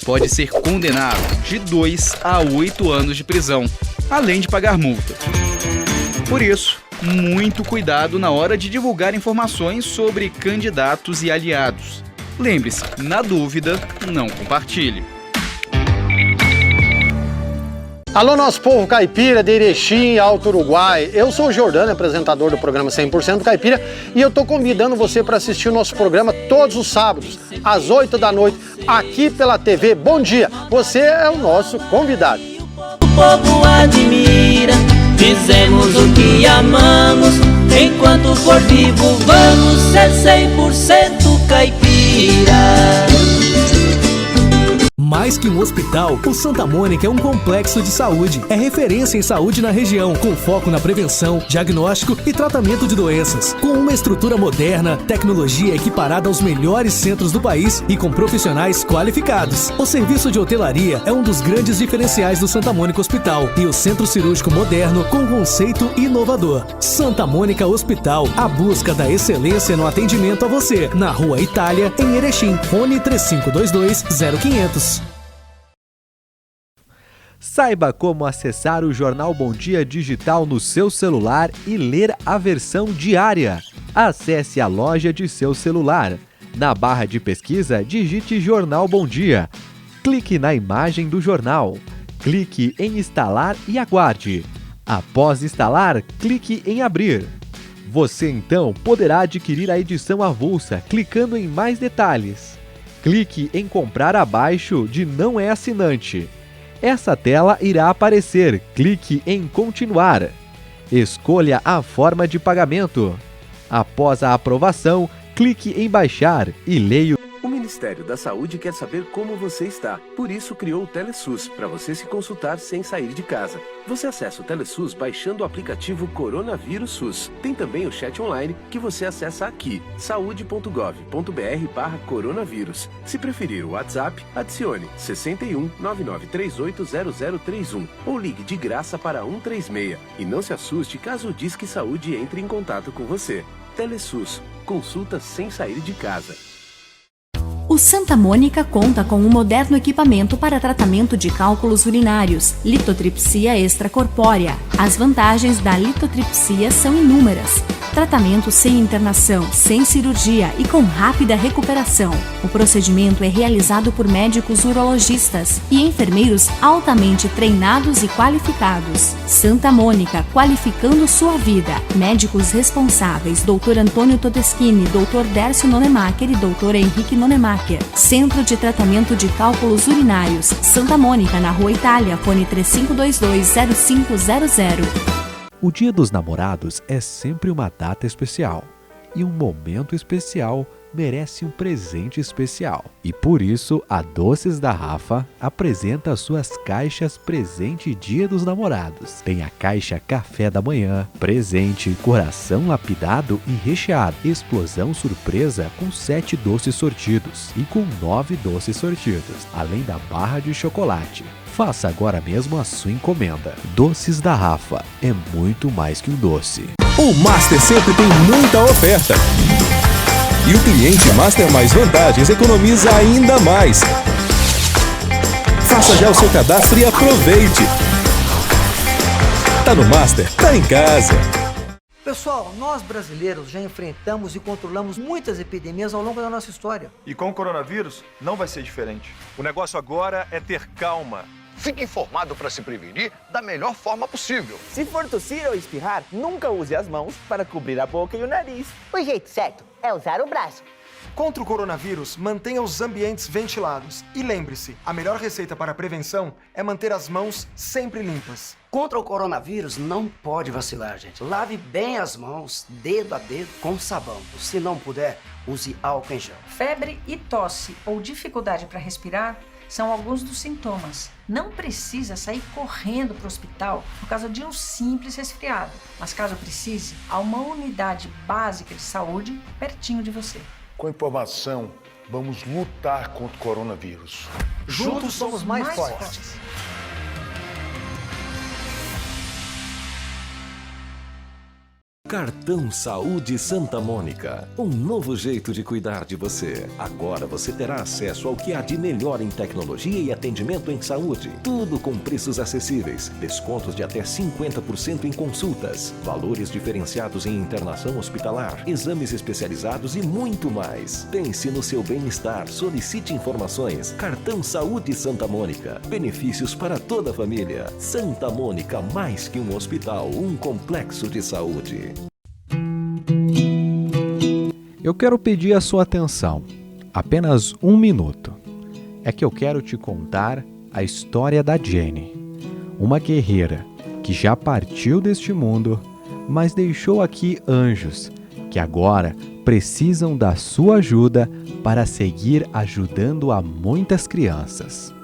pode ser condenado de 2 a 8 anos de prisão, além de pagar multa. Por isso, muito cuidado na hora de divulgar informações sobre candidatos e aliados. Lembre-se, na dúvida, não compartilhe. Alô, nosso povo caipira de Erechim, Alto Uruguai. Eu sou o Jordano, apresentador do programa 100% Caipira, e eu estou convidando você para assistir o nosso programa todos os sábados, às 8 da noite, aqui pela TV Bom Dia. Você é o nosso convidado. O povo admira, fizemos o que amamos, enquanto for vivo vamos ser 100% caipira. Mais que um hospital, o Santa Mônica é um complexo de saúde. É referência em saúde na região, com foco na prevenção, diagnóstico e tratamento de doenças. Com uma estrutura moderna, tecnologia equiparada aos melhores centros do país e com profissionais qualificados. O serviço de hotelaria é um dos grandes diferenciais do Santa Mônica Hospital e o centro cirúrgico moderno com conceito inovador. Santa Mônica Hospital, a busca da excelência no atendimento a você. Na Rua Itália, em Erechim. Fone 3522-0500. Saiba como acessar o Jornal Bom Dia digital no seu celular e ler a versão diária. Acesse a loja de seu celular. Na barra de pesquisa, digite Jornal Bom Dia. Clique na imagem do jornal. Clique em instalar e aguarde. Após instalar, clique em abrir. Você então poderá adquirir a edição avulsa clicando em mais detalhes. Clique em comprar abaixo de não é assinante. Essa tela irá aparecer. Clique em continuar. Escolha a forma de pagamento. Após a aprovação, clique em baixar e leia. Ministério da Saúde quer saber como você está. Por isso criou o TeleSUS, para você se consultar sem sair de casa. Você acessa o TeleSUS baixando o aplicativo Coronavírus SUS. Tem também o chat online que você acessa aqui, saude.gov.br/coronavírus. Se preferir o WhatsApp, adicione 61 9938 0031 ou ligue de graça para 136. E não se assuste caso o Disque Saúde entre em contato com você. TeleSUS, consulta sem sair de casa. O Santa Mônica conta com um moderno equipamento para tratamento de cálculos urinários, litotripsia extracorpórea. As vantagens da litotripsia são inúmeras. Tratamento sem internação, sem cirurgia e com rápida recuperação. O procedimento é realizado por médicos urologistas e enfermeiros altamente treinados e qualificados. Santa Mônica, qualificando sua vida. Médicos responsáveis: Dr. Antônio Todeschini, Dr. Dércio Nonemacher e Dr. Henrique Nonemacher. Centro de Tratamento de Cálculos Urinários, Santa Mônica, na Rua Itália, fone 3522-0500. O Dia dos Namorados é sempre uma data especial, e um momento especial merece um presente especial. E por isso, a Doces da Rafa apresenta as suas caixas presente Dia dos Namorados. Tem a caixa Café da Manhã, presente, coração lapidado e recheado, explosão surpresa com 7 doces sortidos e com 9 doces sortidos, além da barra de chocolate. Faça agora mesmo a sua encomenda. Doces da Rafa é muito mais que um doce. O Master sempre tem muita oferta. E o cliente Master Mais Vantagens economiza ainda mais. Faça já o seu cadastro e aproveite. Tá no Master, tá em casa. Pessoal, nós brasileiros já enfrentamos e controlamos muitas epidemias ao longo da nossa história. E com o coronavírus não vai ser diferente. O negócio agora é ter calma. Fique informado para se prevenir da melhor forma possível. Se for tossir ou espirrar, nunca use as mãos para cobrir a boca e o nariz. O jeito certo é usar o braço. Contra o coronavírus, mantenha os ambientes ventilados. E lembre-se, a melhor receita para a prevenção é manter as mãos sempre limpas. Contra o coronavírus, não pode vacilar, gente. Lave bem as mãos, dedo a dedo, com sabão. Se não puder, use álcool em gel. Febre e tosse ou dificuldade para respirar são alguns dos sintomas. Não precisa sair correndo para o hospital por causa de um simples resfriado. Mas caso precise, há uma unidade básica de saúde pertinho de você. Com informação, vamos lutar contra o coronavírus. Juntos somos mais fortes. Cartão Saúde Santa Mônica, um novo jeito de cuidar de você. Agora você terá acesso ao que há de melhor em tecnologia e atendimento em saúde. Tudo com preços acessíveis, descontos de até 50% em consultas, valores diferenciados em internação hospitalar, exames especializados e muito mais. Pense no seu bem-estar, solicite informações. Cartão Saúde Santa Mônica, benefícios para toda a família. Santa Mônica, mais que um hospital, um complexo de saúde. Eu quero pedir a sua atenção, apenas um minuto. É que eu quero te contar a história da Jenny, uma guerreira que já partiu deste mundo, mas deixou aqui anjos que agora precisam da sua ajuda para seguir ajudando a muitas crianças.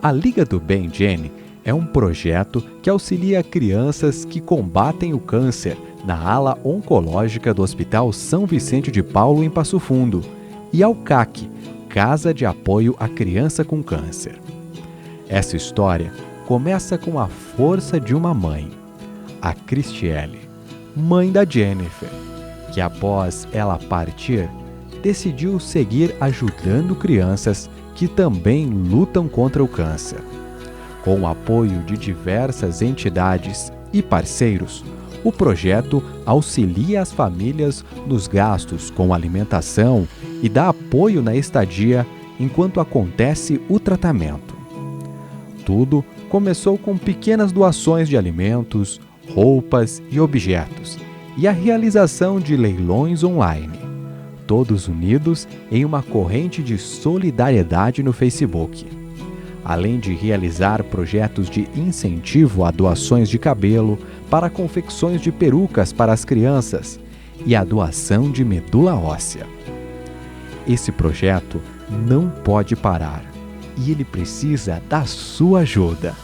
A Liga do Bem Jenny é um projeto que auxilia crianças que combatem o câncer na ala oncológica do Hospital São Vicente de Paulo, em Passo Fundo, e ao CAC, Casa de Apoio à Criança com Câncer. Essa história começa com a força de uma mãe, a Cristiele, mãe da Jennifer, que após ela partir, decidiu seguir ajudando crianças que também lutam contra o câncer. Com o apoio de diversas entidades e parceiros, o projeto auxilia as famílias nos gastos com alimentação e dá apoio na estadia enquanto acontece o tratamento. Tudo começou com pequenas doações de alimentos, roupas e objetos, e a realização de leilões online, todos unidos em uma corrente de solidariedade no Facebook. Além de realizar projetos de incentivo a doações de cabelo, para confecções de perucas para as crianças e a doação de medula óssea. Esse projeto não pode parar e ele precisa da sua ajuda.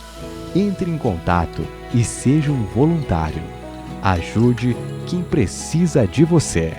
Entre em contato e seja um voluntário. Ajude quem precisa de você.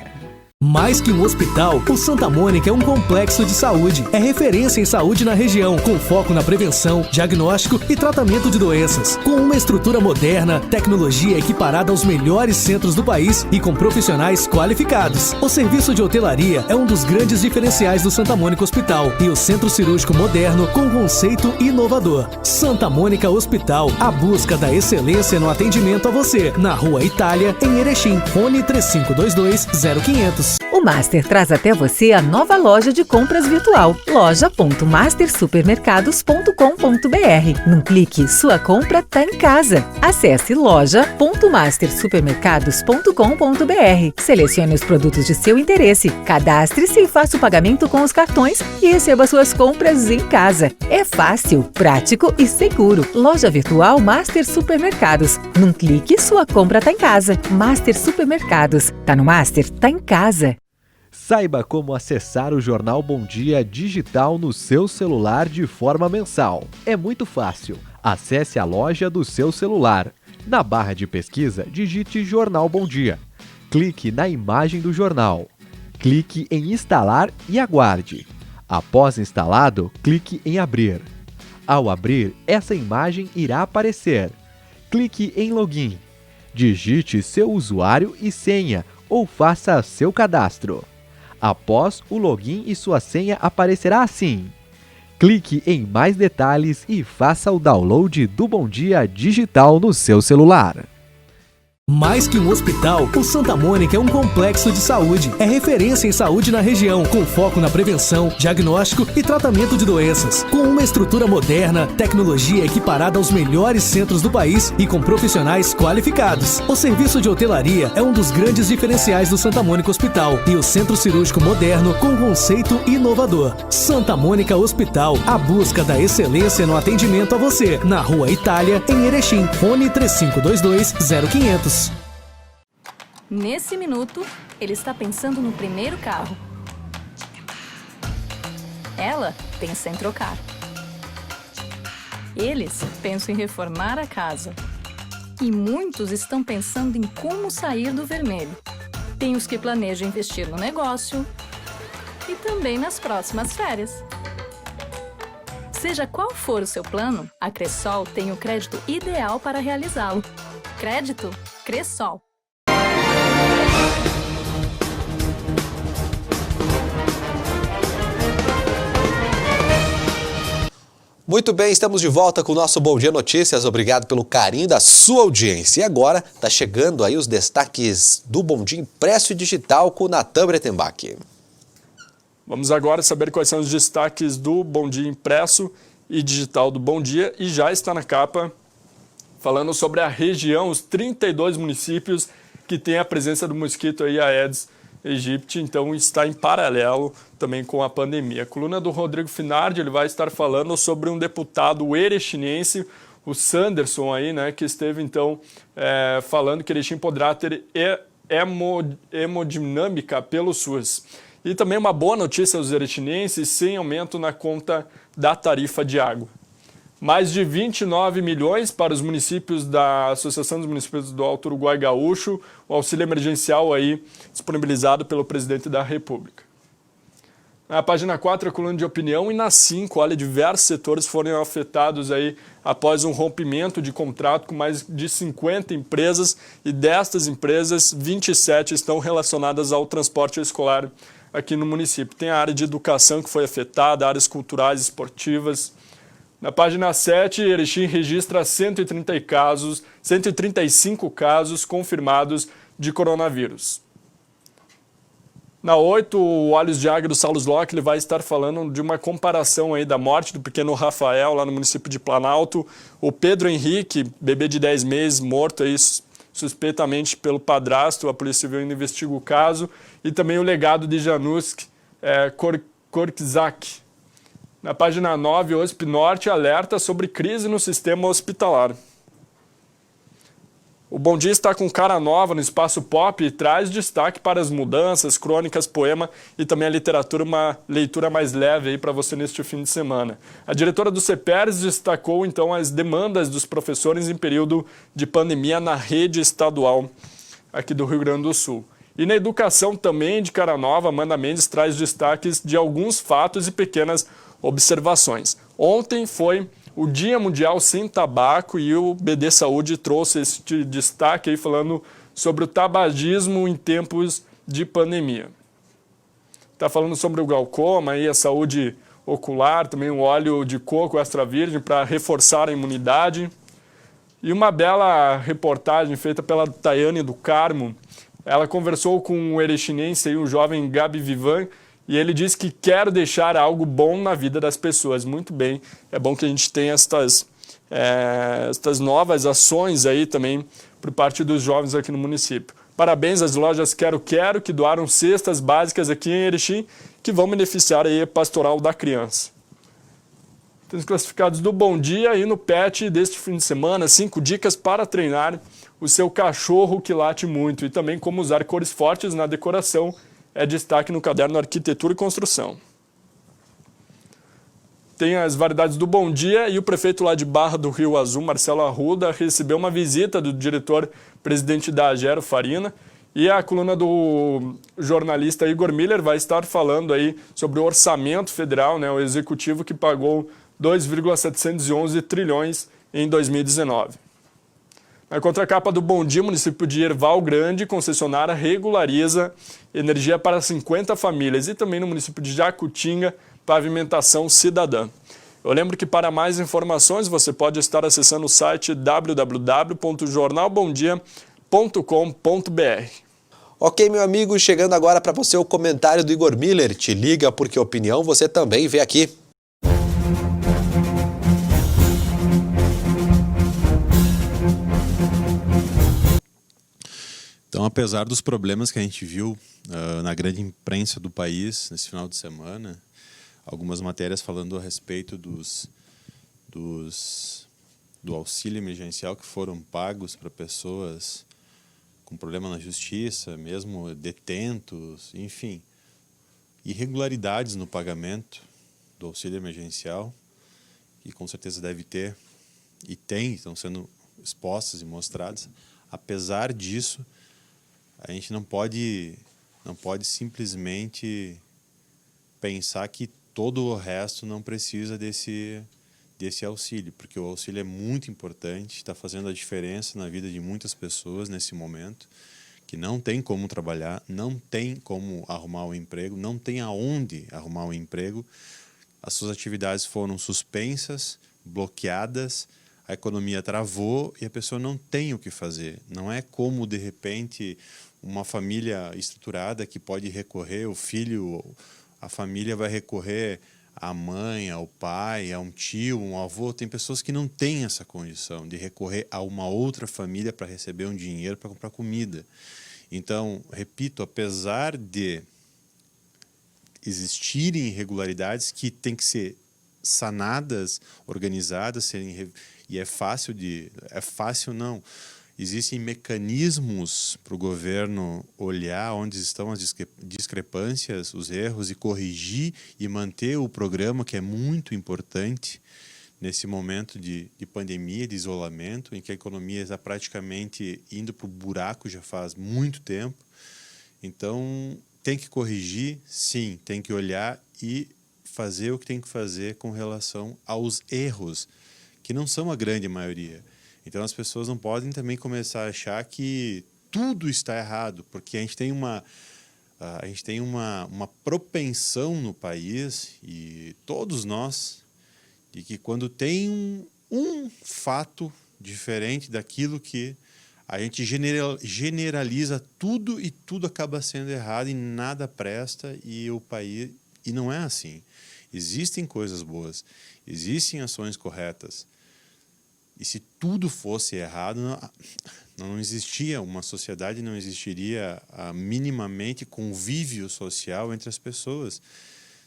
Mais que um hospital, o Santa Mônica é um complexo de saúde. É referência em saúde na região, com foco na prevenção, diagnóstico e tratamento de doenças. Com uma estrutura moderna, tecnologia equiparada aos melhores centros do país e com profissionais qualificados. O serviço de hotelaria é um dos grandes diferenciais do Santa Mônica Hospital e o centro cirúrgico moderno com conceito inovador. Santa Mônica Hospital, a busca da excelência no atendimento a você. Na Rua Itália, em Erechim. Fone 3522-0500. O Master traz até você a nova loja de compras virtual, loja.mastersupermercados.com.br. Num clique, sua compra tá em casa. Acesse loja.mastersupermercados.com.br. Selecione os produtos de seu interesse, cadastre-se e faça o pagamento com os cartões e receba suas compras em casa. É fácil, prático e seguro. Loja virtual Master Supermercados. Num clique, sua compra tá em casa. Master Supermercados. Tá no Master, tá em casa. Saiba como acessar o Jornal Bom Dia digital no seu celular de forma mensal. É muito fácil. Acesse a loja do seu celular. Na barra de pesquisa, digite Jornal Bom Dia. Clique na imagem do jornal. Clique em instalar e aguarde. Após instalado, clique em abrir. Ao abrir, essa imagem irá aparecer. Clique em login. Digite seu usuário e senha ou faça seu cadastro. Após o login e sua senha aparecerá assim. Clique em mais detalhes e faça o download do Bom Dia digital no seu celular. Mais que um hospital, o Santa Mônica é um complexo de saúde. É referência em saúde na região, com foco na prevenção, diagnóstico e tratamento de doenças. Com uma estrutura moderna, tecnologia equiparada aos melhores centros do país e com profissionais qualificados. O serviço de hotelaria é um dos grandes diferenciais do Santa Mônica Hospital e o centro cirúrgico moderno com conceito inovador. Santa Mônica Hospital, a busca da excelência no atendimento a você. Na Rua Itália, em Erechim. Fone 3522-0500. Nesse minuto, ele está pensando no primeiro carro. Ela pensa em trocar. Eles pensam em reformar a casa. E muitos estão pensando em como sair do vermelho. Tem os que planejam investir no negócio e também nas próximas férias. Seja qual for o seu plano, a Cressol tem o crédito ideal para realizá-lo. Crédito Cressol. Muito bem, estamos de volta com o nosso Bom Dia Notícias. Obrigado pelo carinho da sua audiência. E agora está chegando aí os destaques do Bom Dia Impresso e Digital com o Natan Bretenbach. Vamos agora saber quais são os destaques do Bom Dia Impresso e Digital do Bom Dia. E já está na capa falando sobre a região, os 32 municípios que têm a presença do mosquito aí Aedes aegypti, então está em paralelo também com a pandemia. A coluna do Rodrigo Finardi, ele vai estar falando sobre um deputado erechinense, o Sanderson aí, né, que esteve então falando que Erechim poderá ter hemodinâmica pelo SUS. E também uma boa notícia aos erechinenses, sem aumento na conta da tarifa de água. Mais de 29 milhões para os municípios da Associação dos Municípios do Alto Uruguai Gaúcho, o auxílio emergencial aí disponibilizado pelo presidente da República. Na página 4, a coluna de opinião, e na 5, olha, diversos setores foram afetados aí após um rompimento de contrato com mais de 50 empresas, e destas empresas, 27 estão relacionadas ao transporte escolar aqui no município. Tem a área de educação que foi afetada, áreas culturais, esportivas. Na página 7, Erechim registra 135 casos confirmados de coronavírus. Na 8, o Olhos de Águia do Salus Locke, ele vai estar falando de uma comparação aí da morte do pequeno Rafael, lá no município de Planalto. O Pedro Henrique, bebê de 10 meses, morto aí suspeitamente pelo padrasto, a Polícia Civil ainda investiga o caso. E também o legado de Janusk Korczak. Na página 9, o OSP Norte alerta sobre crise no sistema hospitalar. O Bom Dia está com cara nova no espaço pop e traz destaque para as mudanças, crônicas, poema e também a literatura, uma leitura mais leve aí para você neste fim de semana. A diretora do CEPERS destacou então as demandas dos professores em período de pandemia na rede estadual aqui do Rio Grande do Sul. E na educação também de cara nova, Amanda Mendes traz destaques de alguns fatos e pequenas observações. Ontem foi o Dia Mundial Sem Tabaco e o BD Saúde trouxe este destaque aí falando sobre o tabagismo em tempos de pandemia. Está falando sobre o glaucoma e a saúde ocular, também o óleo de coco extra virgem para reforçar a imunidade. E uma bela reportagem feita pela Tayane do Carmo. Ela conversou com o erechinense, o jovem Gabi Vivan, e ele disse que quer deixar algo bom na vida das pessoas. Muito bem, é bom que a gente tenha estas novas ações aí também por parte dos jovens aqui no município. Parabéns às lojas Quero Quero, que doaram cestas básicas aqui em Erechim, que vão beneficiar aí a pastoral da criança. Tem os classificados do Bom Dia e no PET deste fim de semana, 5 dicas para treinar o seu cachorro que late muito e também como usar cores fortes na decoração. É destaque no caderno Arquitetura e Construção. Tem as variedades do Bom Dia e o prefeito lá de Barra do Rio Azul, Marcelo Arruda, recebeu uma visita do diretor-presidente da Agero, Farina, e a coluna do jornalista Igor Miller vai estar falando aí sobre o orçamento federal, né, o executivo que pagou 2,711 trilhões em 2019. Na contracapa do Bom Dia, o município de Erval Grande, concessionária, regulariza energia para 50 famílias. E também no município de Jacutinga, pavimentação cidadã. Eu lembro que para mais informações você pode estar acessando o site www.jornalbomdia.com.br. Ok, meu amigo, chegando agora para você o comentário do Igor Miller. Te liga porque opinião você também vê aqui. Então, apesar dos problemas que a gente viu na grande imprensa do país nesse final de semana, algumas matérias falando a respeito do auxílio emergencial que foram pagos para pessoas com problema na justiça, mesmo detentos, enfim, irregularidades no pagamento do auxílio emergencial, que com certeza deve ter e tem, estão sendo expostas e mostradas. Apesar disso, a gente não pode simplesmente pensar que todo o resto não precisa desse auxílio, porque o auxílio é muito importante, está fazendo a diferença na vida de muitas pessoas nesse momento, que não tem como trabalhar, não tem como arrumar um emprego, não tem aonde arrumar um emprego, as suas atividades foram suspensas, bloqueadas, a economia travou e a pessoa não tem o que fazer. Não é como, de repente, uma família estruturada que pode recorrer, o filho, a família vai recorrer à mãe, ao pai, a um tio, um avô. Tem pessoas que não têm essa condição de recorrer a uma outra família para receber um dinheiro para comprar comida. Então, repito, apesar de existirem irregularidades que têm que ser sanadas, organizadas, e é fácil não. Existem mecanismos para o governo olhar onde estão as discrepâncias, os erros, e corrigir e manter o programa, que é muito importante nesse momento de pandemia, de isolamento, em que a economia está praticamente indo para o buraco já faz muito tempo. Então, tem que corrigir, sim, tem que olhar e fazer o que tem que fazer com relação aos erros, que não são a grande maioria. Então as pessoas não podem também começar a achar que tudo está errado, porque a gente tem uma propensão no país, e todos nós, de que quando tem um fato diferente daquilo que a gente generaliza tudo e tudo acaba sendo errado e nada presta, e o país... E não é assim. Existem coisas boas, existem ações corretas. E se tudo fosse errado, não existia uma sociedade, não existiria minimamente convívio social entre as pessoas.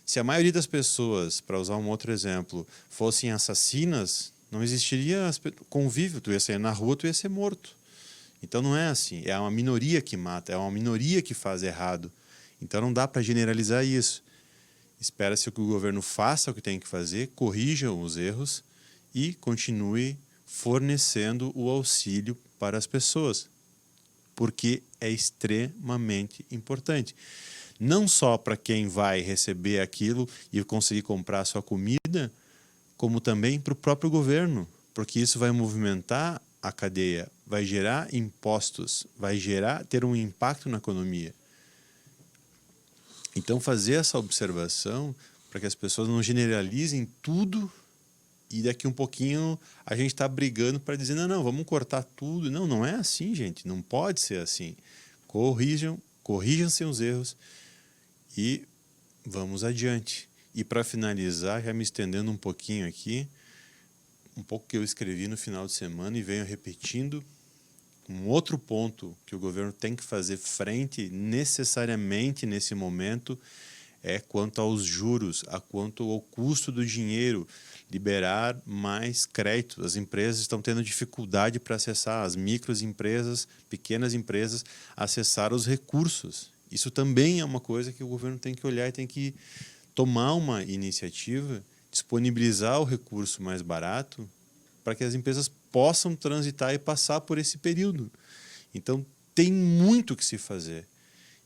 Se a maioria das pessoas, para usar um outro exemplo, fossem assassinas, não existiria convívio. Tu ia sair na rua, tu ia ser morto. Então não é assim, é uma minoria que mata, é uma minoria que faz errado. Então não dá para generalizar isso. Espera-se que o governo faça o que tem que fazer, corrija os erros e continue fornecendo o auxílio para as pessoas, porque é extremamente importante. Não só para quem vai receber aquilo e conseguir comprar a sua comida, como também para o próprio governo, porque isso vai movimentar a cadeia, vai gerar impostos, vai ter um impacto na economia. Então, fazer essa observação para que as pessoas não generalizem tudo e daqui um pouquinho a gente está brigando para dizer não, vamos cortar tudo. Não, não é assim, gente. Não pode ser assim. Corrijam-se os erros e vamos adiante. E para finalizar, já me estendendo um pouquinho aqui, um pouco que eu escrevi no final de semana e venho repetindo, um outro ponto que o governo tem que fazer frente necessariamente nesse momento é quanto aos juros, quanto ao custo do dinheiro, liberar mais crédito. As empresas estão tendo dificuldade para acessar, as microempresas, pequenas empresas, acessar os recursos. Isso também é uma coisa que o governo tem que olhar e tem que tomar uma iniciativa, disponibilizar o recurso mais barato para que as empresas possam transitar e passar por esse período. Então, tem muito que se fazer.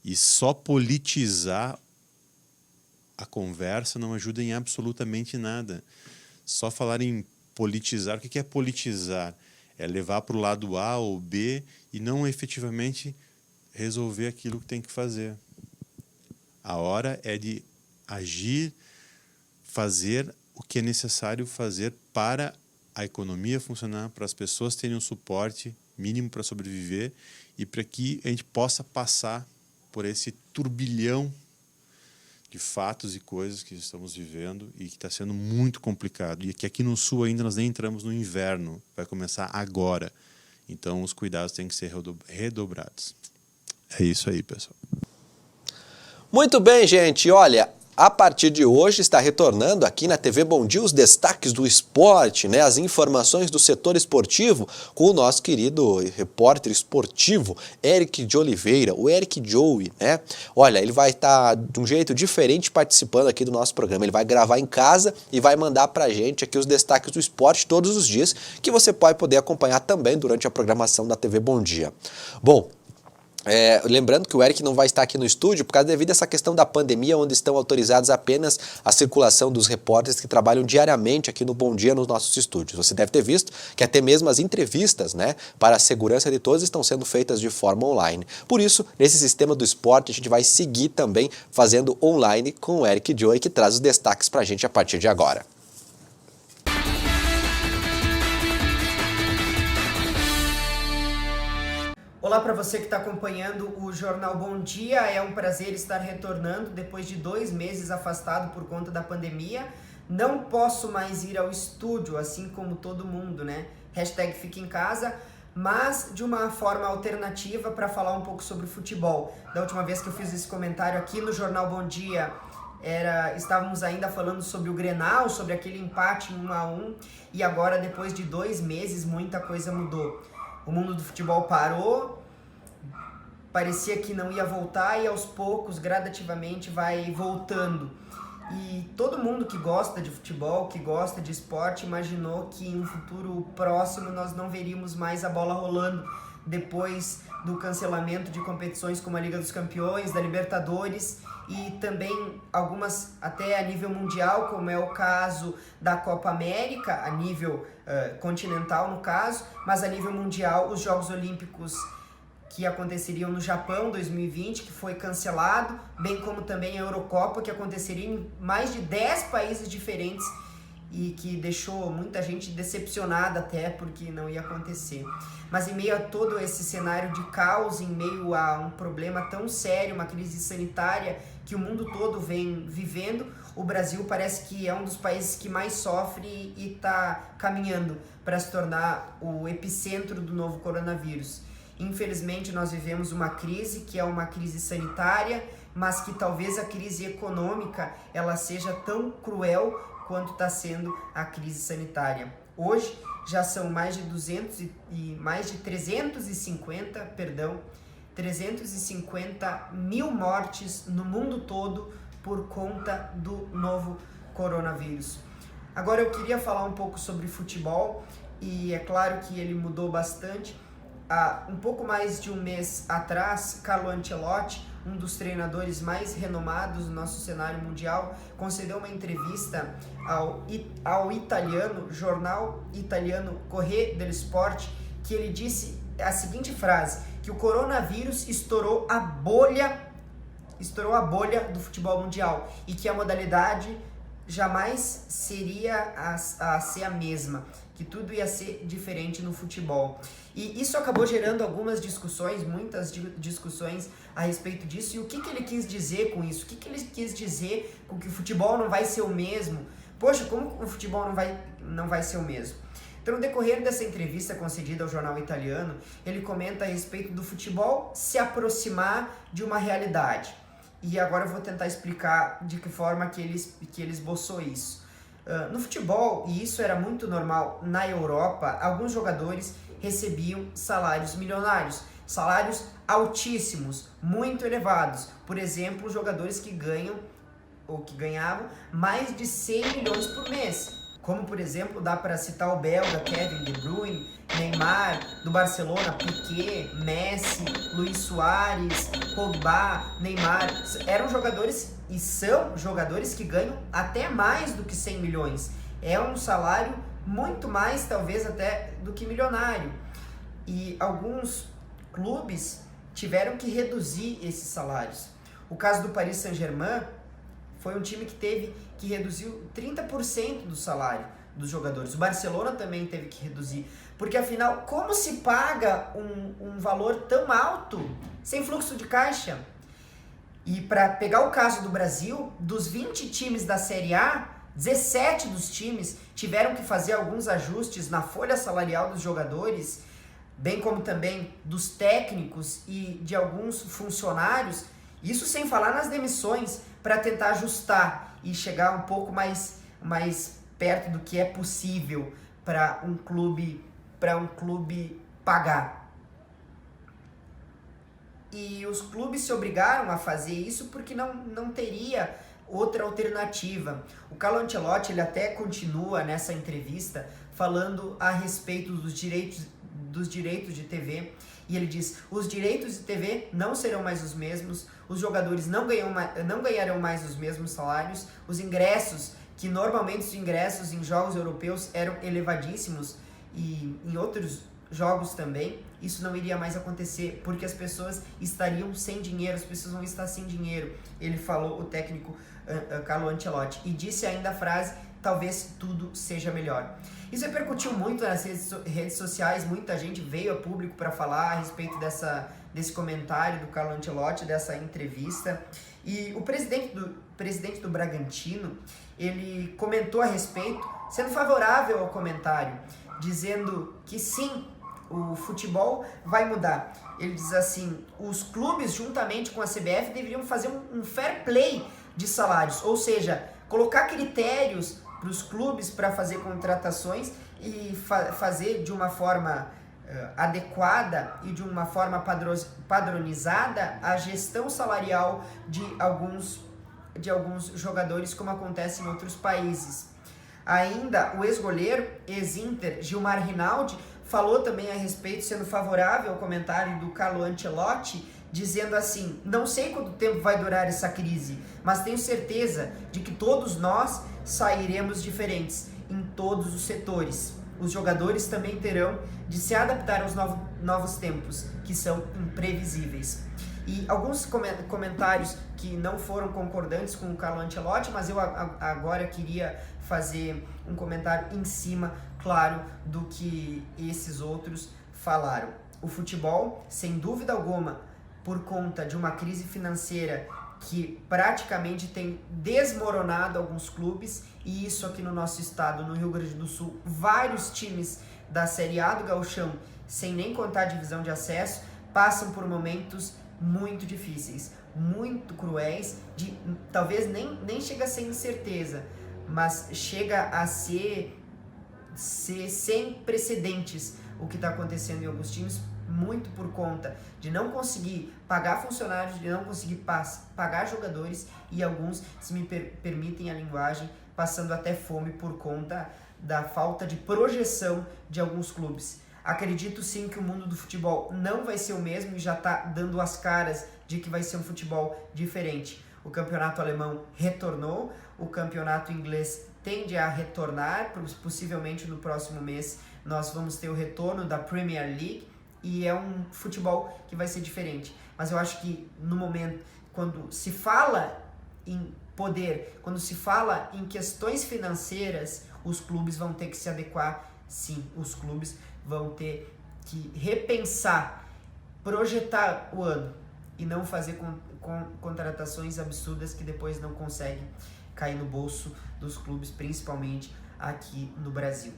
E só politizar a conversa não ajuda em absolutamente nada. Só falar em politizar, o que é politizar? É levar para o lado A ou B e não efetivamente resolver aquilo que tem que fazer. A hora é de agir, fazer o que é necessário fazer para a economia funcionar, para as pessoas terem um suporte mínimo para sobreviver e para que a gente possa passar por esse turbilhão de fatos e coisas que estamos vivendo e que está sendo muito complicado. E que aqui no Sul ainda nós nem entramos no inverno, vai começar agora. Então os cuidados têm que ser redobrados. É isso aí, pessoal. Muito bem, gente. Olha, a partir de hoje está retornando aqui na TV Bom Dia os destaques do esporte, né? As informações do setor esportivo com o nosso querido repórter esportivo Eric de Oliveira, o Eric Joey, né? Olha, ele vai estar de um jeito diferente participando aqui do nosso programa. Ele vai gravar em casa e vai mandar pra gente aqui os destaques do esporte todos os dias, que você pode poder acompanhar também durante a programação da TV Bom Dia. Bom, lembrando que o Eric não vai estar aqui no estúdio por causa devido a essa questão da pandemia, onde estão autorizados apenas a circulação dos repórteres que trabalham diariamente aqui no Bom Dia nos nossos estúdios. Você deve ter visto que até mesmo as entrevistas, né, para a segurança de todos estão sendo feitas de forma online. Por isso, nesse sistema do esporte, a gente vai seguir também fazendo online com o Eric Joey, que traz os destaques para a gente a partir de agora. Olá para você que está acompanhando o Jornal Bom Dia, é um prazer estar retornando depois de 2 meses afastado por conta da pandemia. Não posso mais ir ao estúdio, assim como todo mundo, né? Hashtag fica em casa, mas de uma forma alternativa para falar um pouco sobre futebol. Da última vez que eu fiz esse comentário aqui no Jornal Bom Dia, estávamos ainda falando sobre o Grenal, sobre aquele empate em 1-1, e agora depois de 2 meses muita coisa mudou. O mundo do futebol parou, parecia que não ia voltar e aos poucos, gradativamente, vai voltando. E todo mundo que gosta de futebol, que gosta de esporte, imaginou que em um futuro próximo nós não veríamos mais a bola rolando depois do cancelamento de competições como a Liga dos Campeões, da Libertadores e também algumas até a nível mundial, como é o caso da Copa América, a nível continental no caso, mas a nível mundial os Jogos Olímpicos que aconteceriam no Japão 2020, que foi cancelado, bem como também a Eurocopa, que aconteceria em mais de 10 países diferentes e que deixou muita gente decepcionada até porque não ia acontecer. Mas em meio a todo esse cenário de caos, em meio a um problema tão sério, uma crise sanitária que o mundo todo vem vivendo, o Brasil parece que é um dos países que mais sofre e está caminhando para se tornar o epicentro do novo coronavírus. Infelizmente, nós vivemos uma crise que é uma crise sanitária, mas que talvez a crise econômica ela seja tão cruel quanto está sendo a crise sanitária. Hoje já são mais de 350 mil mortes no mundo todo por conta do novo coronavírus. Agora eu queria falar um pouco sobre futebol, e é claro que ele mudou bastante. Há um pouco mais de um mês atrás, Carlo Ancelotti, um dos treinadores mais renomados do nosso cenário mundial, concedeu uma entrevista ao jornal italiano Corriere dello Sport, que ele disse a seguinte frase, que o coronavírus estourou a bolha do futebol mundial e que a modalidade jamais seria a ser a mesma, que tudo ia ser diferente no futebol. E isso acabou gerando algumas discussões, muitas discussões a respeito disso. E o que ele quis dizer com isso? O que ele quis dizer com que o futebol não vai ser o mesmo? Poxa, como o futebol não vai ser o mesmo? Então, no decorrer dessa entrevista concedida ao jornal italiano, ele comenta a respeito do futebol se aproximar de uma realidade. E agora eu vou tentar explicar de que forma que ele esboçou isso. No futebol, e isso era muito normal na Europa, alguns jogadores recebiam salários milionários, salários altíssimos, muito elevados. Por exemplo, jogadores que ganhavam mais de 100 milhões por mês. Como, por exemplo, dá para citar o belga Kevin De Bruyne, Neymar, do Barcelona, Piqué, Messi, Luis Suárez, Pogba, Neymar. Eram jogadores e são jogadores que ganham até mais do que 100 milhões. É um salário muito mais, talvez, até do que milionário. E alguns clubes tiveram que reduzir esses salários. O caso do Paris Saint-Germain foi um time que teve que reduzir 30% do salário dos jogadores. O Barcelona também teve que reduzir. Porque, afinal, como se paga um valor tão alto sem fluxo de caixa? E para pegar o caso do Brasil, dos 20 times da Série A, 17 dos times tiveram que fazer alguns ajustes na folha salarial dos jogadores, bem como também dos técnicos e de alguns funcionários. Isso sem falar nas demissões, para tentar ajustar e chegar um pouco mais perto do que é possível para um clube pagar. E os clubes se obrigaram a fazer isso porque não teria outra alternativa. O Carlo Ancelotti, ele até continua nessa entrevista falando a respeito dos direitos de TV, e ele diz: os direitos de TV não serão mais os mesmos, os jogadores não ganharão mais os mesmos salários, os ingressos, que normalmente os ingressos em jogos europeus eram elevadíssimos, e em outros jogos também, isso não iria mais acontecer, porque as pessoas estariam sem dinheiro, as pessoas vão estar sem dinheiro. Ele falou, o técnico Carlo Ancelotti, e disse ainda a frase: talvez tudo seja melhor. Isso repercutiu muito nas redes sociais, muita gente veio a público para falar a respeito desse comentário do Carlo Ancelotti, dessa entrevista. E o presidente do Bragantino, ele comentou a respeito, sendo favorável ao comentário, dizendo que sim, o futebol vai mudar. Ele diz assim: os clubes, juntamente com a CBF, deveriam fazer um fair play de salários, ou seja, colocar critérios para os clubes para fazer contratações e fazer de uma forma adequada e de uma forma padronizada a gestão salarial de alguns jogadores, como acontece em outros países. Ainda o ex-goleiro, ex-Inter, Gilmar Rinaldi, falou também a respeito, sendo favorável ao comentário do Carlo Ancelotti, dizendo assim: não sei quanto tempo vai durar essa crise, mas tenho certeza de que todos nós sairemos diferentes em todos os setores. Os jogadores também terão de se adaptar aos novos tempos, que são imprevisíveis. E alguns comentários que não foram concordantes com o Carlo Ancelotti, mas eu agora queria fazer um comentário em cima, claro, do que esses outros falaram. O futebol, sem dúvida alguma, por conta de uma crise financeira que praticamente tem desmoronado alguns clubes, e isso aqui no nosso estado, no Rio Grande do Sul, vários times da Série A do Gauchão, sem nem contar a divisão de acesso, passam por momentos muito difíceis, muito cruéis, talvez nem chega a ser incerteza, mas chega a ser sem precedentes o que está acontecendo em alguns times, muito por conta de não conseguir pagar funcionários, de não conseguir pagar jogadores e alguns, se me permitem a linguagem, passando até fome por conta da falta de projeção de alguns clubes. Acredito sim que o mundo do futebol não vai ser o mesmo e já está dando as caras de que vai ser um futebol diferente. O campeonato alemão retornou, o campeonato inglês tende a retornar, possivelmente no próximo mês nós vamos ter o retorno da Premier League e é um futebol que vai ser diferente. Mas eu acho que no momento, quando se fala em poder, quando se fala em questões financeiras, os clubes vão ter que se adequar, sim, os clubes vão ter que repensar, projetar o ano e não fazer contratações absurdas que depois não conseguem cair no bolso dos clubes, principalmente aqui no Brasil.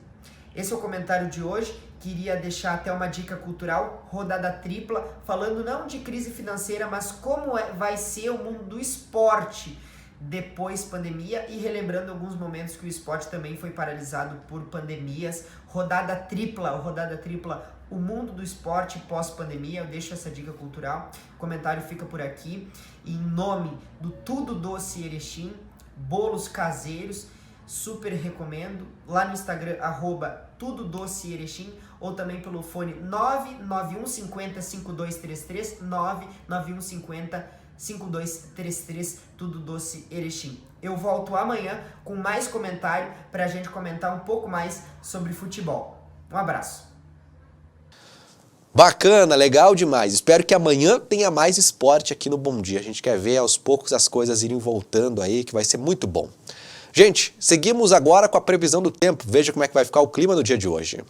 Esse é o comentário de hoje. Queria deixar até uma dica cultural, rodada tripla, falando não de crise financeira, mas como vai ser o mundo do esporte depois pandemia e relembrando alguns momentos que o esporte também foi paralisado por pandemias. Rodada tripla, o mundo do esporte pós-pandemia. Eu deixo essa dica cultural. O comentário fica por aqui. Em nome do Tudo Doce Erechim, bolos caseiros, super recomendo. Lá no Instagram, @Tudo Doce Erechim, ou também pelo fone 991505233, 991505233, Tudo Doce Erechim. Eu volto amanhã com mais comentário para a gente comentar um pouco mais sobre futebol. Um abraço. Bacana, legal demais. Espero que amanhã tenha mais esporte aqui no Bom Dia. A gente quer ver aos poucos as coisas irem voltando aí, que vai ser muito bom. Gente, seguimos agora com a previsão do tempo. Veja como é que vai ficar o clima no dia de hoje.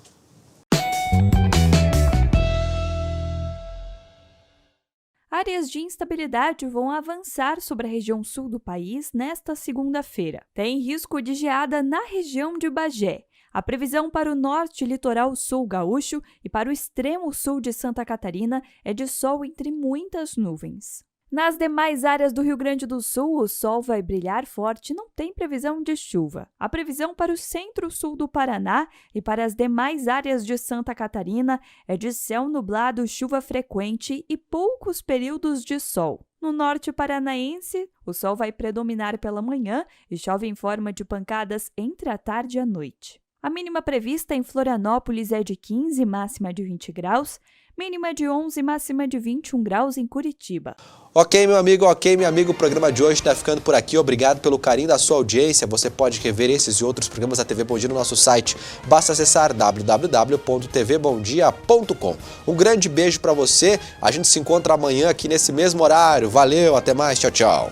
Áreas de instabilidade vão avançar sobre a região sul do país nesta segunda-feira. Tem risco de geada na região de Bagé. A previsão para o norte litoral sul gaúcho e para o extremo sul de Santa Catarina é de sol entre muitas nuvens. Nas demais áreas do Rio Grande do Sul, o sol vai brilhar forte e não tem previsão de chuva. A previsão para o centro-sul do Paraná e para as demais áreas de Santa Catarina é de céu nublado, chuva frequente e poucos períodos de sol. No norte paranaense, o sol vai predominar pela manhã e chove em forma de pancadas entre a tarde e a noite. A mínima prevista em Florianópolis é de 15, máxima de 20 graus, mínima de 11, máxima de 21 graus em Curitiba. Ok, meu amigo, o programa de hoje está ficando por aqui. Obrigado pelo carinho da sua audiência. Você pode rever esses e outros programas da TV Bom Dia no nosso site. Basta acessar www.tvbomdia.com. Um grande beijo para você. A gente se encontra amanhã aqui nesse mesmo horário. Valeu, até mais, tchau, tchau.